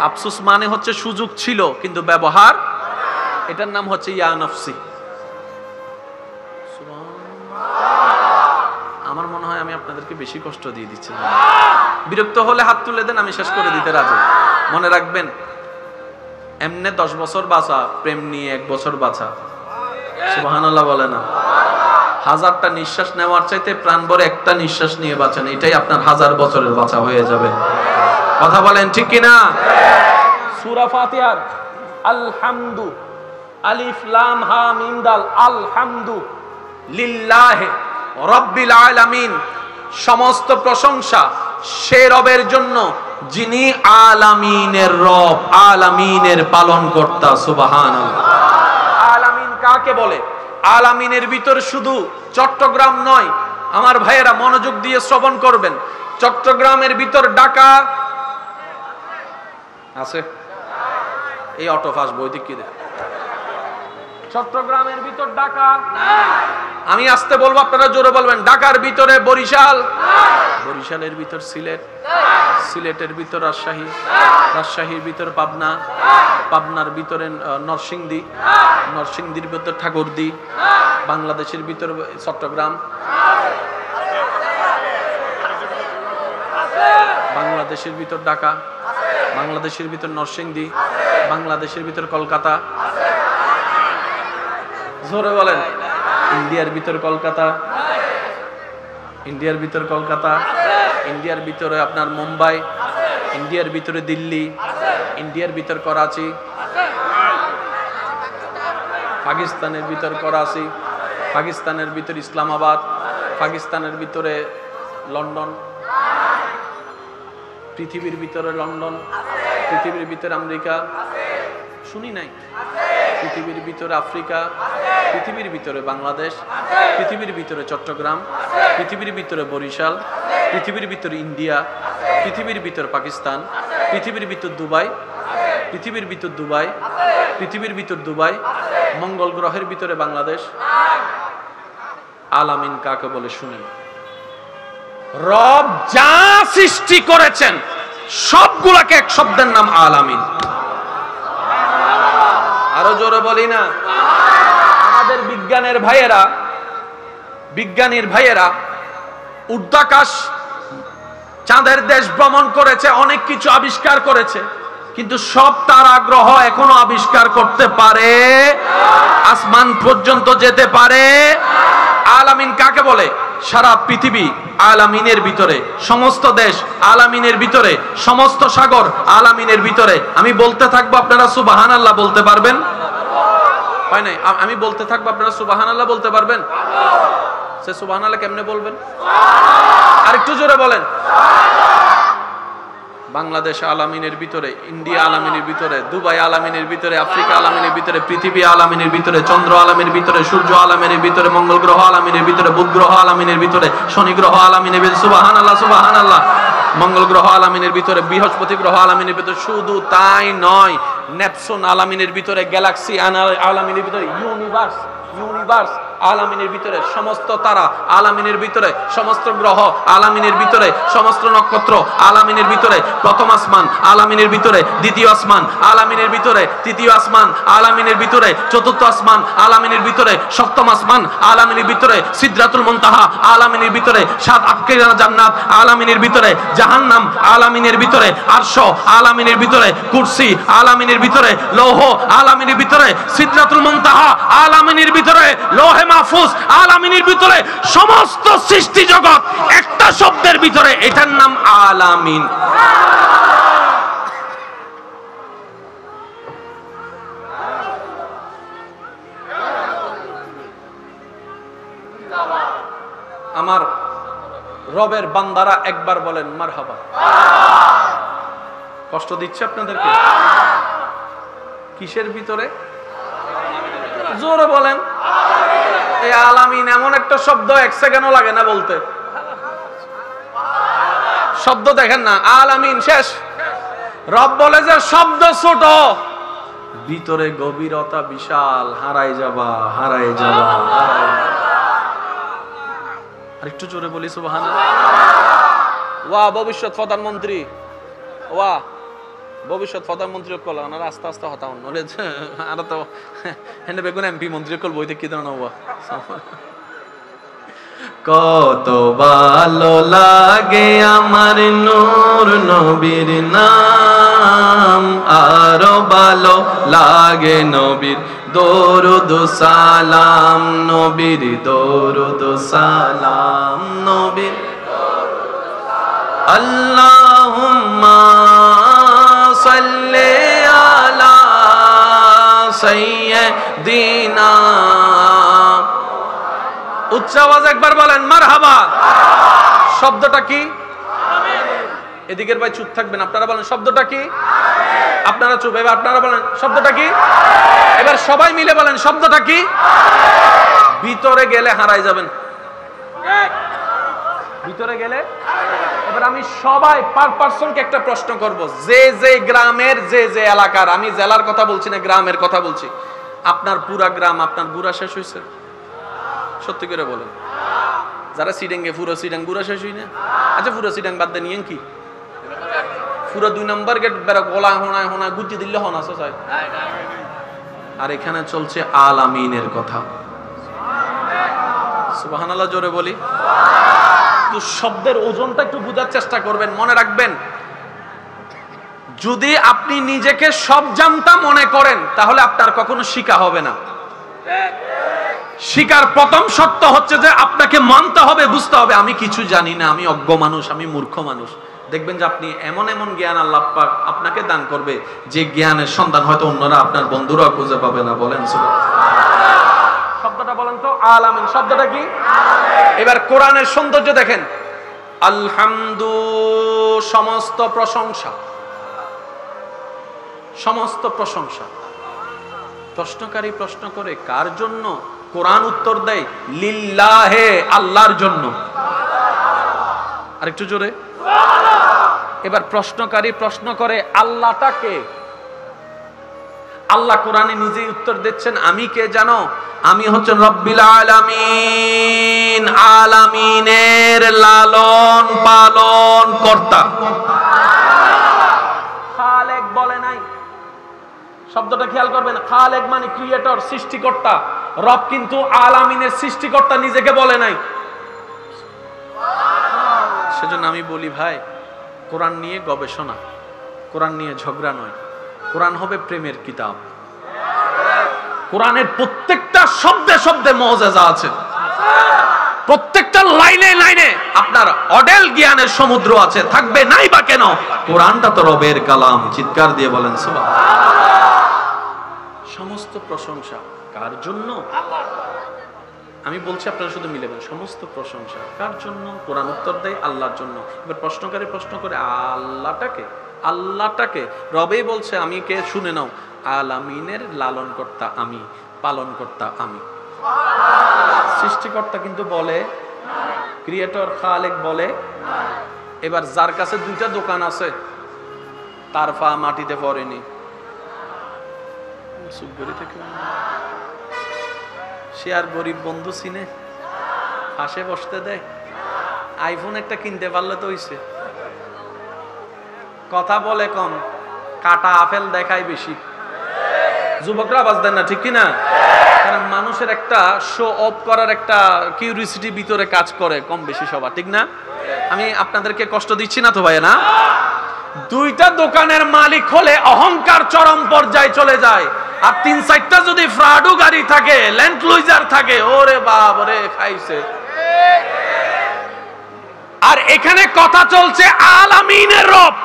আফসোস মানে হচ্ছে সুযোগ ছিল কিন্তু ব্যবহার, এটার নাম হচ্ছে ইয়া নফসি। আমার মনে হয় আমি আপনাদেরকে বেশি কষ্ট দিয়ে দিচ্ছি। বিরক্ত হলে হাত তুলে দেন, আমি শেষ করে দিতে রাজি। মনে রাখবেন, এমনে 10 বছর বাঁচা, প্রেম নিয়ে 1 বছর বাঁচা। সুবহানাল্লাহ বলে না? 1000টা নিঃশ্বাস নেওয়ার চাইতে প্রাণ ভরে একটা নিঃশ্বাস নিয়ে বাঁচেন, এটাই আপনার 1000 বছরের বাঁচা হয়ে যাবে। কথা বলেন ঠিক কিনা? সূরা ফাতিহার আলহামদু, আলিফ লাম হা মিম দাল, আলহামদু লিল্লাহি রব্বিল আলামিন, সমস্ত প্রশংসা সে রবের জন্য যিনি আলামিনের রব, আলামিনের পালনকর্তা। সুবহানাল্লাহ। আলামিন কাকে বলে? আলামিনের ভিতর শুধু চট্টগ্রাম নয়, আমার ভাইয়েরা মনোযোগ দিয়ে শ্রবণ করবেন। চট্টগ্রামের ভিতর ঢাকা আছে, এই অটো ফাস বৈদিক কি দেয়? চট্টগ্রামের ভিতর ঢাকা আমি আসতে বলবো, আপনারা জোরে বলবেন। ঢাকার ভিতরে বরিশাল, বরিশালের ভিতর সিলেট, সিলেটের ভিতর রাজশাহী, রাজশাহীর ভিতর পাবনা, পাবনার ভিতরে নরসিংদী, নরসিংদীর ভিতর ঠাকুরদী, বাংলাদেশের ভিতর চট্টগ্রাম, বাংলাদেশের ভিতর ঢাকা, বাংলাদেশের ভিতর নরসিংদী, বাংলাদেশের ভিতর কলকাতা। জোরে বলেন। ইন্ডিয়ার ভিতর কলকাতা, ইন্ডিয়ার ভিতর কলকাতা, ইন্ডিয়ার ভিতরে আপনার মুম্বাই, ইন্ডিয়ার ভিতরে দিল্লি, ইন্ডিয়ার ভিতর করাচি, পাকিস্তানের ভিতর করাচি, পাকিস্তানের ভিতর ইসলামাবাদ, পাকিস্তানের ভিতরে লন্ডন, পৃথিবীর ভিতরে লন্ডন, পৃথিবীর ভিতরে আমেরিকা শুনি নাই, পৃথিবীর ভিতরে আফ্রিকা, পৃথিবীর ভিতরে বাংলাদেশ, পৃথিবীর ভিতরে চট্টগ্রাম, পৃথিবীর ভিতরে বরিশাল, পৃথিবীর ভিতরে ইন্ডিয়া, পৃথিবীর ভিতরে পাকিস্তান, পৃথিবীর ভিতর দুবাই, পৃথিবীর ভিতর দুবাই, পৃথিবীর ভিতর দুবাই, মঙ্গল গ্রহের ভিতরে বাংলাদেশ। আলামিন কাকে বলে শুনি? রব যা সৃষ্টি করেছেন সবগুলাকে এক শব্দের নাম আলামিন। আরো জোরে বলি না? আমাদের বিজ্ঞানীর ভাইয়েরা উর্ধ্বাকাশ চাঁদের দেশ ভ্রমণ করেছে, অনেক কিছু আবিষ্কার করেছে, কিন্তু সব তারা গ্রহ এখনো আবিষ্কার করতে পারে, আসমান পর্যন্ত যেতে পারে। আলামিন কাকে বলে? সারা পৃথিবী আলামিনের ভিতরে, সমস্ত দেশ আলামিনের ভিতরে, সমস্ত সাগর আলামিনের ভিতরে। আমি বলতে থাকবো, আপনারা সুবহানাল্লাহ বলতে পারবেন? হয় নাই? আমি বলতে থাকবো, আপনারা সুবহানাল্লাহ বলতে পারবেন? সে সুবহানাল্লাহ কেমনে বলবেন? আরেকটু জোরে বলেন। বাংলাদেশ আলামিনের ভিতরে, ইন্ডিয়া আলামিনের ভিতরে, দুবাই আলামিনের ভিতরে, আফ্রিকা আলামিনের ভিতরে, পৃথিবী আলামিনের ভিতরে, চন্দ্র আলামিনের ভিতরে, সূর্য আলামিনের ভিতরে, মঙ্গল গ্রহ আলামিনের ভিতরে, বুধ গ্রহ আলামিনের ভিতরে, শনি গ্রহ আলামিনের ভিতরে। সুবহানাল্লাহ, সুবহানাল্লাহ। মঙ্গল গ্রহ আলামিনের ভিতরে, বৃহস্পতি গ্রহ আলামিনের ভিতরে। শুধু তাই নয়, নেপচুন আলামিনের ভিতরে, গ্যালাক্সি আলামিনের ভিতরে, ইউনিভার্স আলামিনের ভিতরে, সমস্ত তারা আলামিনের ভিতরে, সমস্ত গ্রহ আলামিনের ভিতরে, সমস্ত নক্ষত্র আলামিনের ভিতরে। প্রথম আসমান আলামিনের ভিতরে, দ্বিতীয় আসমান আলামিনের ভিতরে, তৃতীয় আসমান আলামিনের ভিতরে, চতুর্থ আসমান আলামিনের ভিতরে, সপ্তম আসমান আলামিনের ভিতরে, সিদরাতুল মুনতাহা আলামিনের ভিতরে, সাত আক্কেরা জান্নাত আলামিনের ভিতরে, জাহান্নাম আলামিনের ভিতরে, আরশ আলামিনের ভিতরে, কুরসি আলামিনের ভিতরে, লৌহ আলামিনের ভিতরে, সিদরাতুল মুনতাহা আলামিনের ভিতরে, লৌহে মাহফুজ আলামিনের ভিতরে, সমস্ত সৃষ্টি জগৎ একটা শব্দের ভিতরে, এটার নাম আলামিন। আমার রবের বান্দারা একবার বলেন মারহাবা। কষ্ট দিচ্ছে আপনাদেরকে? কিসের ভিতরে? জোরে বলেন। এই আলামিন এমন একটা শব্দ, এক সেকেন্ডও লাগে না বলতে। শব্দ দেখেন না, আলামিন শেষ। রব বলে যে শব্দ ছোট, ভিতরে গভীরতা বিশাল। হারাই যাবা, হারাই যাবা। আরেকটু জোরে বলি সুবহানাল্লাহ। ওয়া ভবিষ্যৎ প্রধানমন্ত্রী, ওয়া ভবিষ্যৎ প্রধানমন্ত্রী কল ওনারা আস্তে আস্তে হতা নলে আর তো হেনে বেগুন এমপি মন্ত্রী কল বইতে কি দাঁড়ানো হওয়া। কত ভালো লাগে আমার নূর নবীর নাম, আরো ভালো লাগে নবীর দরুদ সালাম, নবীর দরুদ সালাম, নবীর আল্লাহুম্মা সাল্লি আলা সাইয়্যিদিনা। উচ্চ আওয়াজ একবার বলেন মারহাবা। শব্দটা কি? এদিকের ভাই চুপ থাকবেন, আপনারা বলেন শব্দটা কি? আপনারা চুপ, এবার আপনারা বলেন শব্দটা কি? এবার সবাই মিলে বলেন শব্দটা কি? ভিতরে গেলে হারাই যাবেন, ভিতরে গেলে। এবার আমি সবাই পার পারসনকে একটা প্রশ্ন করব, যে যে গ্রামের, যে যে এলাকার, আমি জেলার কথা বলছি না, গ্রামের কথা বলছি। আপনার পুরা গ্রাম, আপনার গুড়া শেষ হয়েছে? সত্যি করে বলেন। যারা সিডাঙ্গে, পুরো সিডাং গুড়া শেষ হই না? আচ্ছা পুরো সিডাং বাদ দেন, নিয়েন কি পুরো 2 নম্বর গেট বেড়া গলা হোনায় হোনায় গুটি দিলে হন আসা চাই। আর এখানে চলছে আলামিনের কথা। সুবহানাল্লাহ জোরে বলি। তো শব্দের ওজনটা একটু বোঝার চেষ্টা করবেন, মনে রাখবেন। যদি আপনি নিজেকে সব জানতা মনে করেন তাহলে আপনার কখনো শিক্ষা হবে না। শিকার প্রথম শর্ত হচ্ছে যে আপনাকে মানতে হবে, বুঝতে হবে আমি কিছু জানি না, আমি অজ্ঞ মানুষ, আমি মূর্খ মানুষ। দেখবেন যে আপনি এমন এমন জ্ঞান আল্লাহ পাক আপনাকে দান করবে যে জ্ঞানের সন্ধান হয়তো অন্যরা, আপনার বন্ধুরা খুঁজে পাবে না। বলেন শব্দটা বলেন তো, আলামিন শব্দটা কি? এবার কোরআনের সৌন্দর্য দেখেন। আলহামদু সমস্ত প্রশংসা, সমস্ত প্রশংসা। প্রশ্নকারী প্রশ্ন করে কার জন্য? কোরআন উত্তর দেয় লিল্লাহে, আল্লাহর জন্য। আরেকটু জোরে। এবার প্রশ্নকারী প্রশ্ন করে আল্লাহটা কে? আল্লাহ কোরআনে নিজেই উত্তর দিচ্ছেন, আমি কে জানো? আমি হচ্ছেন রব্বিল আলামিন, আলামিনের লালন পালন কর্তা। খালেক বলে নাই, শব্দটা খেয়াল করবেন। খালেক মানে ক্রিয়েটর, সৃষ্টিকর্তা। রব কিন্তু আলামিনের সৃষ্টিকর্তা নিজেকে বলে নাই। সেজন্য আমি বলি ভাই, কোরআন নিয়ে গবেষণা, কোরআন নিয়ে ঝগড়া নয়। কোরআন হবে প্রেমের কিতাব। কোরআনের প্রত্যেকটা শব্দে শব্দে মুআজিজা আছে, প্রত্যেকটা লাইনে লাইনে আপনার অডেল জ্ঞানের সমুদ্র আছে। থাকবে নাই বা কেন? কোরআনটা তো রবের কালাম। চিৎকার দিয়ে বলেন সুবহানাল্লাহ। সমস্ত প্রশংসা কার জন্য? আমি বলছি আপনারা শুধু মিলেবেন। সমস্ত প্রশংসা কার জন্য? কোরআন উত্তর দেয় আল্লাহর জন্য। এবার প্রশ্নকারী প্রশ্ন করে আল্লাহটাকে, আল্লাহটাকে রবেই বলছে আমি কে? শুনে নাও, আলামিনের লালন কর্তা আমি, পালন কর্তা আমি। সৃষ্টিকর্তা কিন্তু বলে, ক্রিয়েটর খালেক বলে। এবার যার কাছে দুইটা দোকান আছে, তার পা মাটিতে পড়েনি, সে আর গরিব বন্ধু চিনে? পাশে বসতে দেয়? আইফোন একটা কিনতে পারলে তো হইছে। কথা বলে কম, কাটা আপেল দেখায় বেশি। যুবকরা আওয়াজ দেন না, ঠিক কিনা? কারণ মানুষের একটা শো অফ করার একটা কিউরিওসিটি ভিতরে কাজ করে কম বেশি সবার, ঠিক না? আমি আপনাদেরকে কষ্ট দিচ্ছি না তো ভাই? না, দুইটা দোকানের মালিক হলে অহংকার চরম পর্যায়ে চলে যায়। আর ৩-৪টা যদি ফ্রাডু গাড়ি থাকে, ল্যান্ড ক্রুজার থাকে, ওরে বাপ রে খাইছে। আর এখানে কথা চলছে আলামিনের রব,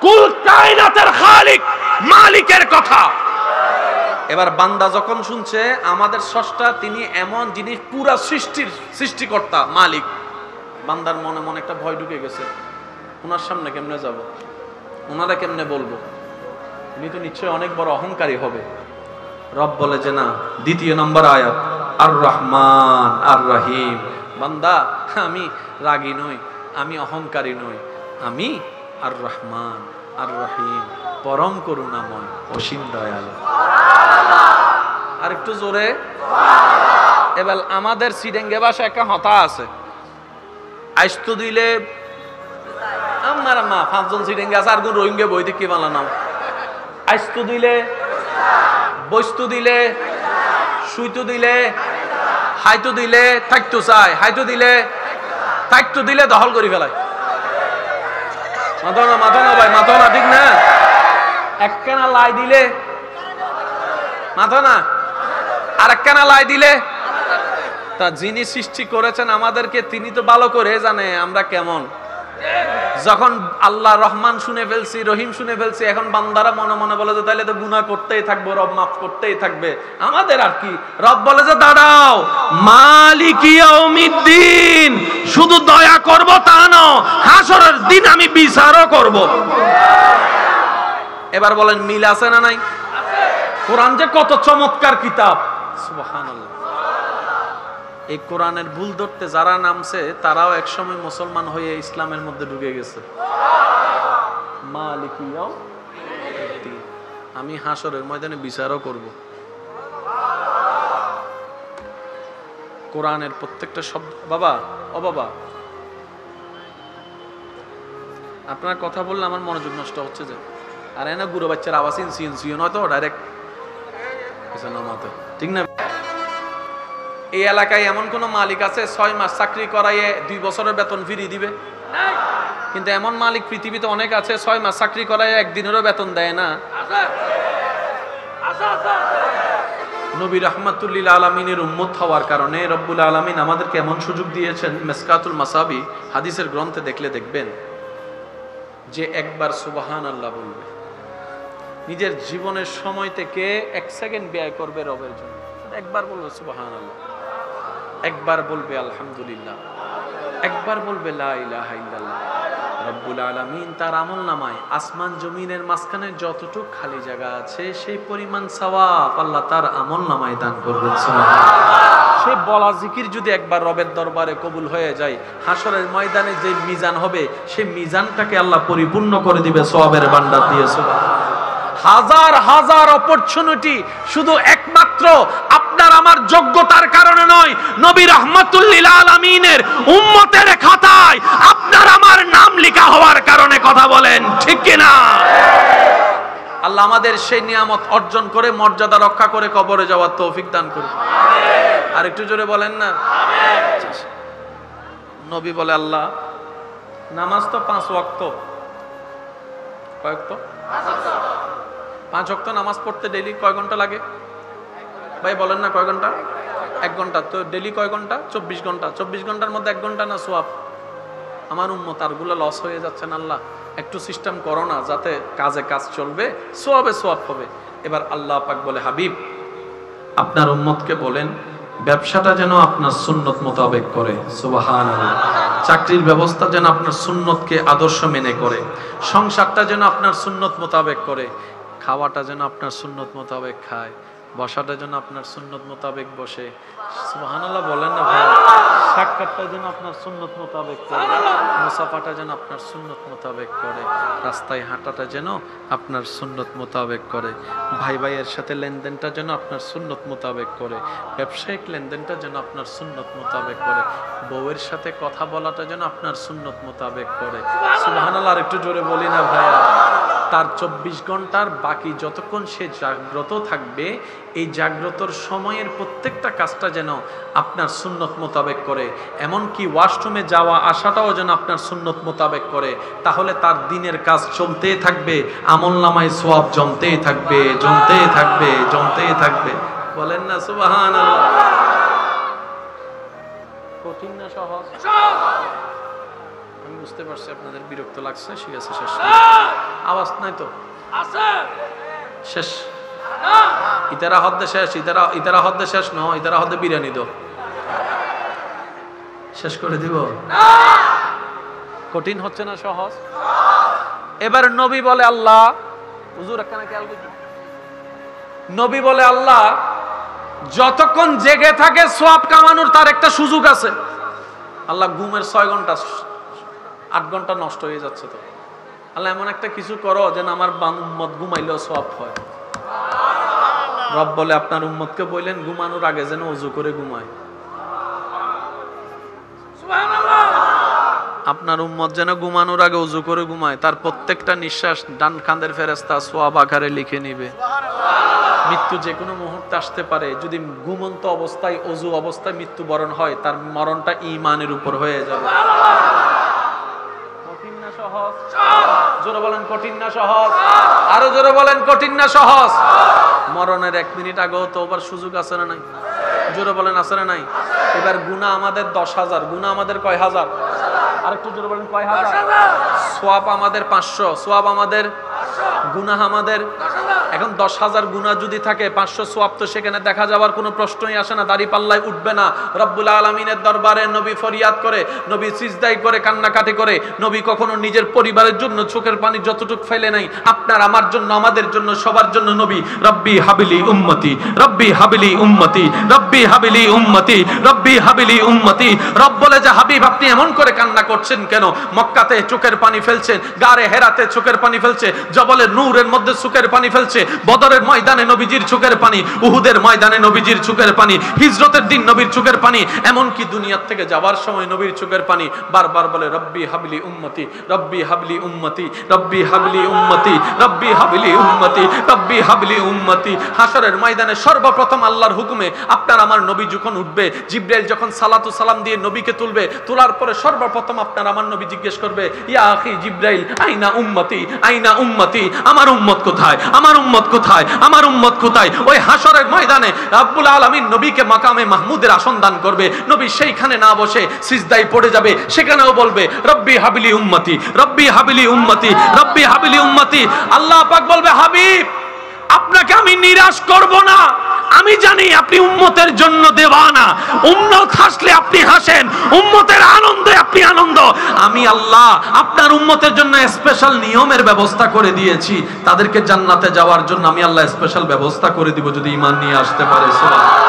কুল কায়নাতের খালিক, মালিকের কথা। এবার বান্দা যখন শুনছে আমাদের স্রষ্টা তিনি এমন জিনিস, পুরা সৃষ্টির সৃষ্টিকর্তা, মালিক, বান্দার মনে মনে একটা ভয় ঢুকে গেছে। ওনার সামনে কেমনে যাব? ওনারা কেমনে বলবো? উনি তো নিশ্চয়ই অনেক বড় অহংকারী হবে। রব বলে যে না, ২য় নম্বর আয়াত, আর রহমান আর রহিম। বান্দা, আমি রাগী নই, আমি অহংকারী নই, আমি আর রহমান আর রহিম, পরম করুণাময়, অসীম দয়ালু। আর একটু জোরে। এবার আমাদের সিডেঙ্গে ভাষা একটা হতা আছে, আইস্তু দিলে আমার মা ৫জন সিডেঙ্গে আছে, আর কোন রোহিঙ্গা বইতে কি বানানো? আইস্তু দিলে, বস্তু দিলে, সুইতু দিলে, হাইতু দিলে থাকতো চাই, হাইতু দিলে থাকতো দিলে দখল করে ফেলায়। মাথা না, মাথা না ভাই, মাথা না, ঠিক না? একখানা লাই দিলে মাথা না, আর একখানা লাই দিলে। তা যিনি সৃষ্টি করেছেন আমাদেরকে, তিনি তো ভালো করে জানে আমরা কেমন। যখন আল্লাহ রহমান শুনে ফেলছি, রহিম শুনে ফেলছি, এখন বান্দারা মনে মনে বলে যে তাহলে তো গুনাহ করতেই থাকবো, রব মাফ করতেই থাকবে, আমাদের আর কি। রব বলে যে দাঁড়াও, মালিক ইয়াউমিদ্দিন, শুধু দয়া করব তা না, হাসরের দিন আমি বিচারও করব। এবার বলেন মিল আছে না নাই? কোরআন যে কত চমৎকার কিতাব, সুবহানাল্লাহ। এই কোরআনের ভুল ধরতে যারা নামছে, তারাও একসময় মুসলমান হয়ে ইসলামের মধ্যে ঢুকে গেছে। মালিক ইয়াউমিদ্দিন, আমি হাসরের ময়দানে বিচারও করব। কোরআনের প্রত্যেকটা শব্দ। বাবা, ও বাবা, আপনার কথা বললে আমার মনোযোগ নষ্ট হচ্ছে যে। আর এনা গুরু বাচ্চার আওয়াজ ইনসিও নয় তো ডাইরেক্ট নামাতে, ঠিক না? এই এলাকায় এমন কোন মালিক আছে ৬ মাস চাকরি করাইয়ে ২ বছরের বেতন ফিরিয়ে দিবে? কিন্তু এমন মালিক পৃথিবীতে অনেক আছে, ৬ মাস চাকরি করাইয়ে ১ দিনেরও বেতন দেয় না। নবী রাহমাতুল লিল আলামিনের উম্মত হওয়ার কারণে রব্বুল আলামিন আমাদেরকে এমন সুযোগ দিয়েছেন। মিসকাতুল মাসাবি হাদিসের গ্রন্থে দেখলে দেখবেন যে একবার সুবহানাল্লাহ বলবে, নিজের জীবনের সময় থেকে ১ সেকেন্ড ব্যয় করবে রবের জন্য, একবার বলবে সুবহানাল্লাহ, একবার বলবে আলহামদুলিল্লাহ, একবার বলবে লা ইলাহা ইল্লাল্লাহ, রব্বুল আলামিন তার আমলনামায় আসমান জমিনের মাঝখানে যতটুকু খালি জায়গা আছে সেই পরিমাণ সওয়াব আল্লাহ তার আমলনামায় দান করবেন। সুবহানাল্লাহ। সে বলা জিকির যদি একবার রবের দরবারে কবুল হয়ে যায়, হাসরের ময়দানে যে মিজান হবে সেই মিজানটাকে আল্লাহ পরিপূর্ণ করে দিবে সওয়াবের ভান্ডার দিয়ে। সুবহানাল্লাহ। হাজার হাজার অপরচুনিটি শুধু একমাত্র আপনার আমার যোগ্যতার কারণে নয়, নবী রাহমাতুল লিল আলামিনের উম্মতের খাতায় আপনার আমার নাম লেখা হওয়ার কারণে। কথা বলেন ঠিক কি না? আল্লাহ আমাদের সেই নিয়ামত অর্জন করে মর্যাদা রক্ষা করে কবরে যাওয়ার তৌফিক দান করুন। আর একটু জোরে বলেন না আমিন। নবী বলে আল্লাহ নামাজ তো 5 ওয়াক্ত, কয় ওয়াক্ত? 5 ওয়াক্ত নামাজ পড়তে ডেইলি কয় ঘন্টা লাগে ভাই বলেন না? কয় ঘন্টা? 1 ঘন্টা। তো ডেইলি কয় ঘন্টা? 24 ঘন্টা। 24 ঘন্টার মধ্যে 1 ঘন্টা না সওয়াব। আমার উম্মত আরগুলো লস হয়ে যাচ্ছে না। আল্লাহ একটু সিস্টেম করো না যাতে কাজে কাজ চলবে, সওয়াবে সওয়াব হবে। এবার আল্লাহ পাক বলে হাবিব আপনার উম্মতকে বলেন ব্যবসাটা যেন আপনার সুন্নত মোতাবেক করে। সুবহানাল্লাহ। চাকরির ব্যবস্থা যেন আপনার সুন্নতকে আদর্শ মেনে করে, সংসারটা যেন আপনার সুন্নত মোতাবেক করে, খাওয়াটা যেন আপনার সুন্নত মোতাবেক খায়, বসাটা যেন আপনার সুন্নত মোতাবেক বসে। সুবহানাল্লাহ বলেন না ভাই? সাক্ষাৎটা যেন আপনার সুন্নত মোতাবেক করে, মুসাফাটা যেন আপনার সুন্নত মোতাবেক করে, রাস্তায় হাঁটাটা যেন আপনার সুন্নত মোতাবেক করে, ভাই ভাইয়ের সাথে লেনদেনটা যেন আপনার সুন্নত মোতাবেক করে, ব্যবসায়িক লেনদেনটা যেন আপনার সুন্নত মোতাবেক করে, বউয়ের সাথে কথা বলাটা যেন আপনার সুন্নত মোতাবেক করে। সুবহানাল্লাহ। আর একটু জোরে বলি না ভাইয়া? তার 24 ঘন্টার বাকি যতক্ষণ সে জাগ্রত থাকবে, এই জাগ্রতর সময়ের প্রত্যেকটা কাজটা যেন আপনার সুন্নত মোতাবেক করে, এমনকি ওয়াশরুমে যাওয়া আসাটাও যেন আপনার সুন্নত মোতাবেক করে। তাহলে তার দিনের কাজ চলতেই থাকবে, আমলনামায় সওয়াব জমতেই থাকবে, জমতেই থাকবে, জমতেই থাকবে। বলেন না সুবহানাল্লাহ? কঠিন না সহজ? আমি বুঝতে পারছি আপনাদের বিরক্ত লাগছে। ঠিক আছে, শেষ। আওয়াজ নাই তো? শেষ। ইতারা হদ্দে শেষ। ইতারা হদ্দে শেষ ন, ইতারা হদ্দে বিরিয়ানি দো। শেষ করে দিব? কঠিন হচ্ছে না সহজ? এবার নবী বলে আল্লাহ, হুজুর একখানা খেয়াল করুন, নবী বলে আল্লাহ যতক্ষণ জেগে থাকে সওয়াব কামানোর তার একটা সুযোগ আছে। আল্লাহ ঘুমের 6 ঘন্টা 8 ঘন্টা নষ্ট হয়ে যাচ্ছে, তো আল্লাহ এমন একটা কিছু করো যেন আমার উম্মত ঘুমাইলেও সওয়াব হয়। রব বলে আপনার উম্মতকে বললেন ঘুমানোর আগে যেন ওযু করে ঘুমায়। আপনার উম্মত যেন ঘুমানোর আগে ওযু করে ঘুমায়, তার প্রত্যেকটা নিঃশ্বাস ডান কাঁধের ফেরেশতা সওয়াব আকারে লিখে নিবে। মৃত্যু যে কোনো মুহূর্তে আসতে পারে। যদি ঘুমন্ত অবস্থায় ওযু অবস্থায় মৃত্যুবরণ হয়, তার মরণটা ঈমানের উপর হয়ে যাবে। কঠিন না সহজ? জোরে বলেন কঠিন না সহজ? আরো জোরে বলেন কঠিন না সহজ? মরণের 1 মিনিট আগেও তওবার সুযোগ আছে না নাই? জোরে বলেন আছে না নাই? এবার গুনাহ আমাদের 10,000, গুনাহ আমাদের কয় হাজার? আরেকটু জোরে বলেন কয় হাজার? সওয়াব আমাদের 500, সওয়াব আমাদের, গুনাহ আমাদের। এখন 10,000 গুনাহ যদি থাকে, 500 সওয়াব তো সেখানে দেখা যাওয়ার কোনো প্রশ্নই আসে না, দাড়ি পাল্লায় উঠবে না। রব্বুল আলামিনের দরবারে নবী ফরিয়াদ করে, নবী সিজদায় করে, কান্নাকাটি করে। নবী কখনো নিজের পরিবারের জন্য চোখের পানি যতটুকু ফেলে নাই, আপনার আমার জন্য, আমাদের জন্য, সবার জন্য নবী রব্বি হাবিলি উম্মতি, রব্বি হাবিলি উম্মতি, রব্বি হাবিলি উম্মতি, রব্বি হাবিলি উম্মতি। রব বলে যে হাবিব আপনি এমন করে কান্না করছেন কেন? মক্কাতে চোখের পানি ফেলছেন, গারে হেরাতে চোখের পানি ফেলছে, জবলের নূরের মধ্যে চোখের পানি ফেলছে, বদরের ময়দানে নবীজির চোখের পানি, উহুদের ময়দানে নবীজির চোখের পানি, হিজরতের দিন নবীর চোখের পানি, এমনকি দুনিয়ার থেকে যাওয়ার সময় নবীর চোখের পানি। বারবার বলে রব্বি হাবলি উম্মতি, রব্বি হাবলি উম্মতি, রব্বি হাবলি উম্মতি, রব্বি হাবলি উম্মতি, রব্বি হাবলি উম্মতি। হাশরের ময়দানে সর্বপ্রথম আল্লাহর হুকুমে আপনার আমার নবী যখন উঠবে, জিবরাইল যখন সালাতু সালাম দিয়ে নবীকে তুলবে, তোলার পরে সর্বপ্রথম আপনার আমার নবী জিজ্ঞেস করবে ইয়া আখি জিবরাইল আইনা উম্মতি, আইনা উম্মতি, আমার উম্মত কোথায়, আমার উম্মত কোথায়, আমার উম্মত কোথায়? ওই হাশরের ময়দানে রব্বুল আলামিন নবীকে মাকামে মাহমুদের আসন দান করবে। নবী সেইখানে না বসে সিজদায় পড়ে যাবে, সেখানেও বলবে রব্বি হাবিলি উম্মতি, রব্বি হাবিলি উম্মতি, রব্বি হাবিলি উম্মতি। আল্লাহ পাক বলবে হাবিব আপনাকে আমি নিরাশ করব না, আমি জানি আপনি উম্মতের জন্য দেওয়ানা, উম্মত হাসলে আপনি হাসেন, উম্মতের আনন্দে আপনি আনন্দ। আমি আমি আল্লাহ আপনার উম্মতের জন্য স্পেশাল নিয়মের ব্যবস্থা করে দিয়েছি, তাদেরকে জান্নাতে যাওয়ার জন্য আমি আল্লাহ স্পেশাল ব্যবস্থা করে দিব যদি ঈমান নিয়ে আসতে পারে। সুবহানাল্লাহ,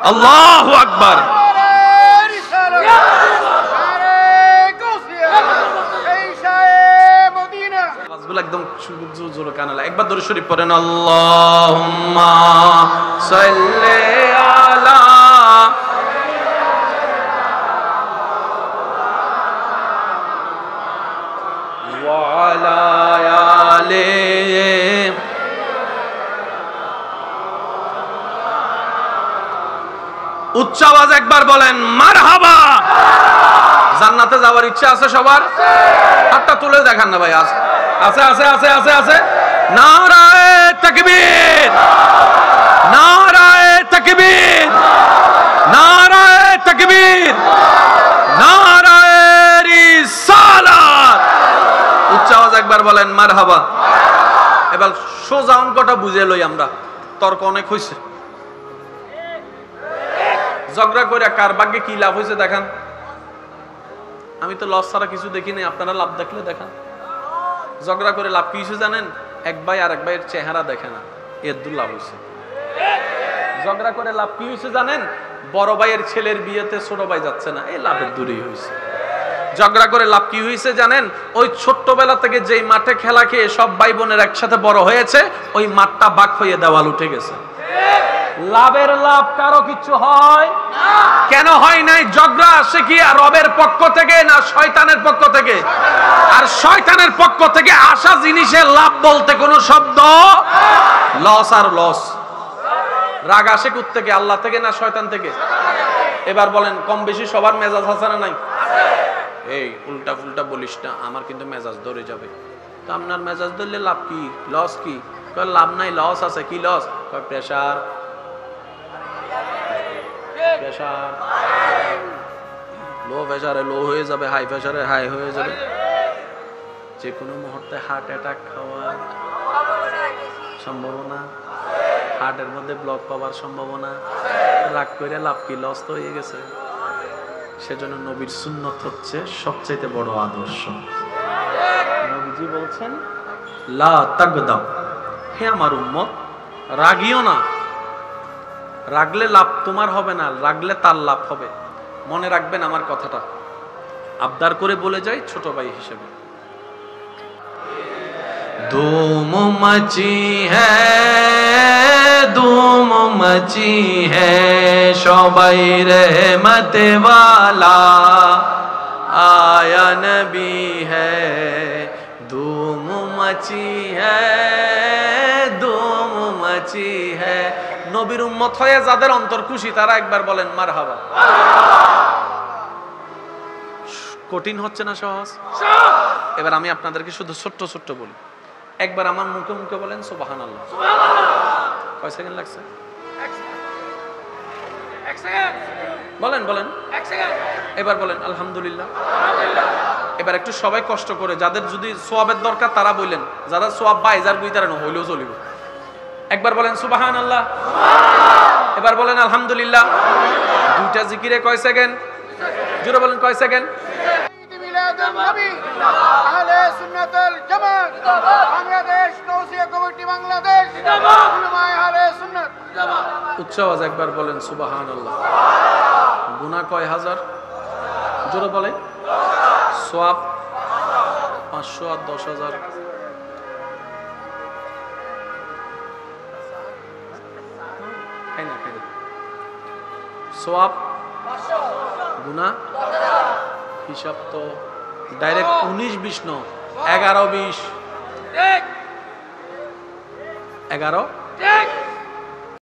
আল্লাহু আকবার। একদম জোরে কানালা একবার দরুদ শরীফ পড়েন, আল্লাহুম্মা সাল্লি আলা ওয়া আলা আলি। উচ্চ আওয়াজ একবার বলেন মারহাবা। জান্নাতে যাওয়ার ইচ্ছা আছে সবার? হাতটা তুলে দেখান না ভাই। আছে আছে আছে আছে আছে আছে। নারায়ে তাকবীর, নারায়ে তাকবীর, নারায়ে তাকবীর, নারায়ে রিসালাত। উচ্চ আওয়াজ একবার বলেন মারহাবা। এবার সোজা অঙ্কটা বুঝে লই আমরা। তর্ক অনেক হইছে, ঝগড়া করে কার ভাগ্যে কি লাভ হয়েছে দেখান। আমি তো লস ছাড়া কিছু দেখি নাই, আপনারা লাভ দেখলে দেখান। ঝগড়া করে লাভ কি হয়েছে জানেন? এক ভাই আর এক ভাইয়ের চেহারা দেখে না, এর দূর লাভ হয়েছে। ঝগড়া করে লাভ কি হয়েছে জানেন? বড় ভাইয়ের ছেলের বিয়েতে ছোট ভাই যাচ্ছে না, এই লাভের দূরেই হয়েছে। ঝগড়া করে লাভ কি হয়েছে জানেন? ওই ছোট্টবেলা থেকে যেই মাঠে খেলা খেয়ে সব ভাই বোনের একসাথে বড় হয়েছে, ওই মাঠটা বাক হয়ে দেওয়াল উঠে গেছে। লাভের লাভ কারো কিছু হয় না। কেন হয় নাই? ঝগড়া আসে কি আর রবের পক্ষ থেকে না শয়তানের পক্ষ থেকে? আর শয়তানের পক্ষ থেকে আসা জিনিসের লাভ বলতে কোন শব্দ লস আর লস। রাগ আসে কোথা থেকে? আল্লাহ থেকে না শয়তান থেকে? এবার বলেন কম বেশি সবার মেজাজ আছে না নাই? এই উল্টা ফুলটা বলিস না, আমার কিন্তু মেজাজ ধরে যাবে। তো আপনার মেজাজ ধরলে লাভ কি? লস কি? লাভ নাই, লস আছে। কি লস? প্রেসার, প্রেসার, লো প্রেসারে লো হয়ে যাবে, হাই প্রেসারে হাই হয়ে যাবে, যে কোনো মুহূর্তে হার্ট অ্যাটাক হওয়ার সম্ভাবনা, হার্টের মধ্যে ব্লক পাওয়ার সম্ভাবনা। রাগ করে লাভ কি? লস তো হয়ে গেছে। সেজন্য নবীর সুন্নত হচ্ছে সবচেয়ে বড় আদর্শ। নবীজি বলছেন লা তাগদাব, হে আমার উম্মত রাগিও না। রাগলে লাভ তোমার হবে না, রাগলে তার লাভ হবে। মনে রাখবেন আমার কথাটা, আবদার করে বলে যাই ছোট ভাই হিসেবে। ধুম মচি হ্যায়, ধুম মচি হ্যায়, সবাই রহমতে ওয়ালা আয়া নবী হ্যায়। ধুম মচি হ্যায়, ধুম মচি হ্যায়। নবীর উম্মত হয়ে যাদের অন্তর খুশি তারা একবার বলেন মারহাবা। কঠিন হচ্ছে না সহজ? এবার আমি আপনাদেরকে শুধু ছোট্ট ছোট্ট বলি। একবার আমার মুখে মুখে বলেন সুবহানাল্লাহ। কয় সেকেন্ড লাগছে? বলেন বলেন। এবার বলেন আলহামদুলিল্লাহ। এবার একটু সবাই কষ্ট করে, যাদের যদি সোয়াবের দরকার তারা বললেন, যারা সোয়াব বা এজার বুঝি তারা হইলেও চলিব। একবার বলেন সুবহানাল্লাহ। এবার বলেন আলহামদুলিল্লাহ। দুইটা জিকিরে কয় সেকেন্ড? জোরে বলেন কয় সেকেন্ড? উচ্চ আওয়াজ একবার বলেন সুবহানাল্লাহ। গুনাহ কয় হাজার? জোরে বলেন। সওয়াব 500 আর 10,000। সওয়াব, গুনাহ, হিসাব তো ডাইরেক্ট 19-20 ন, 11-20। 11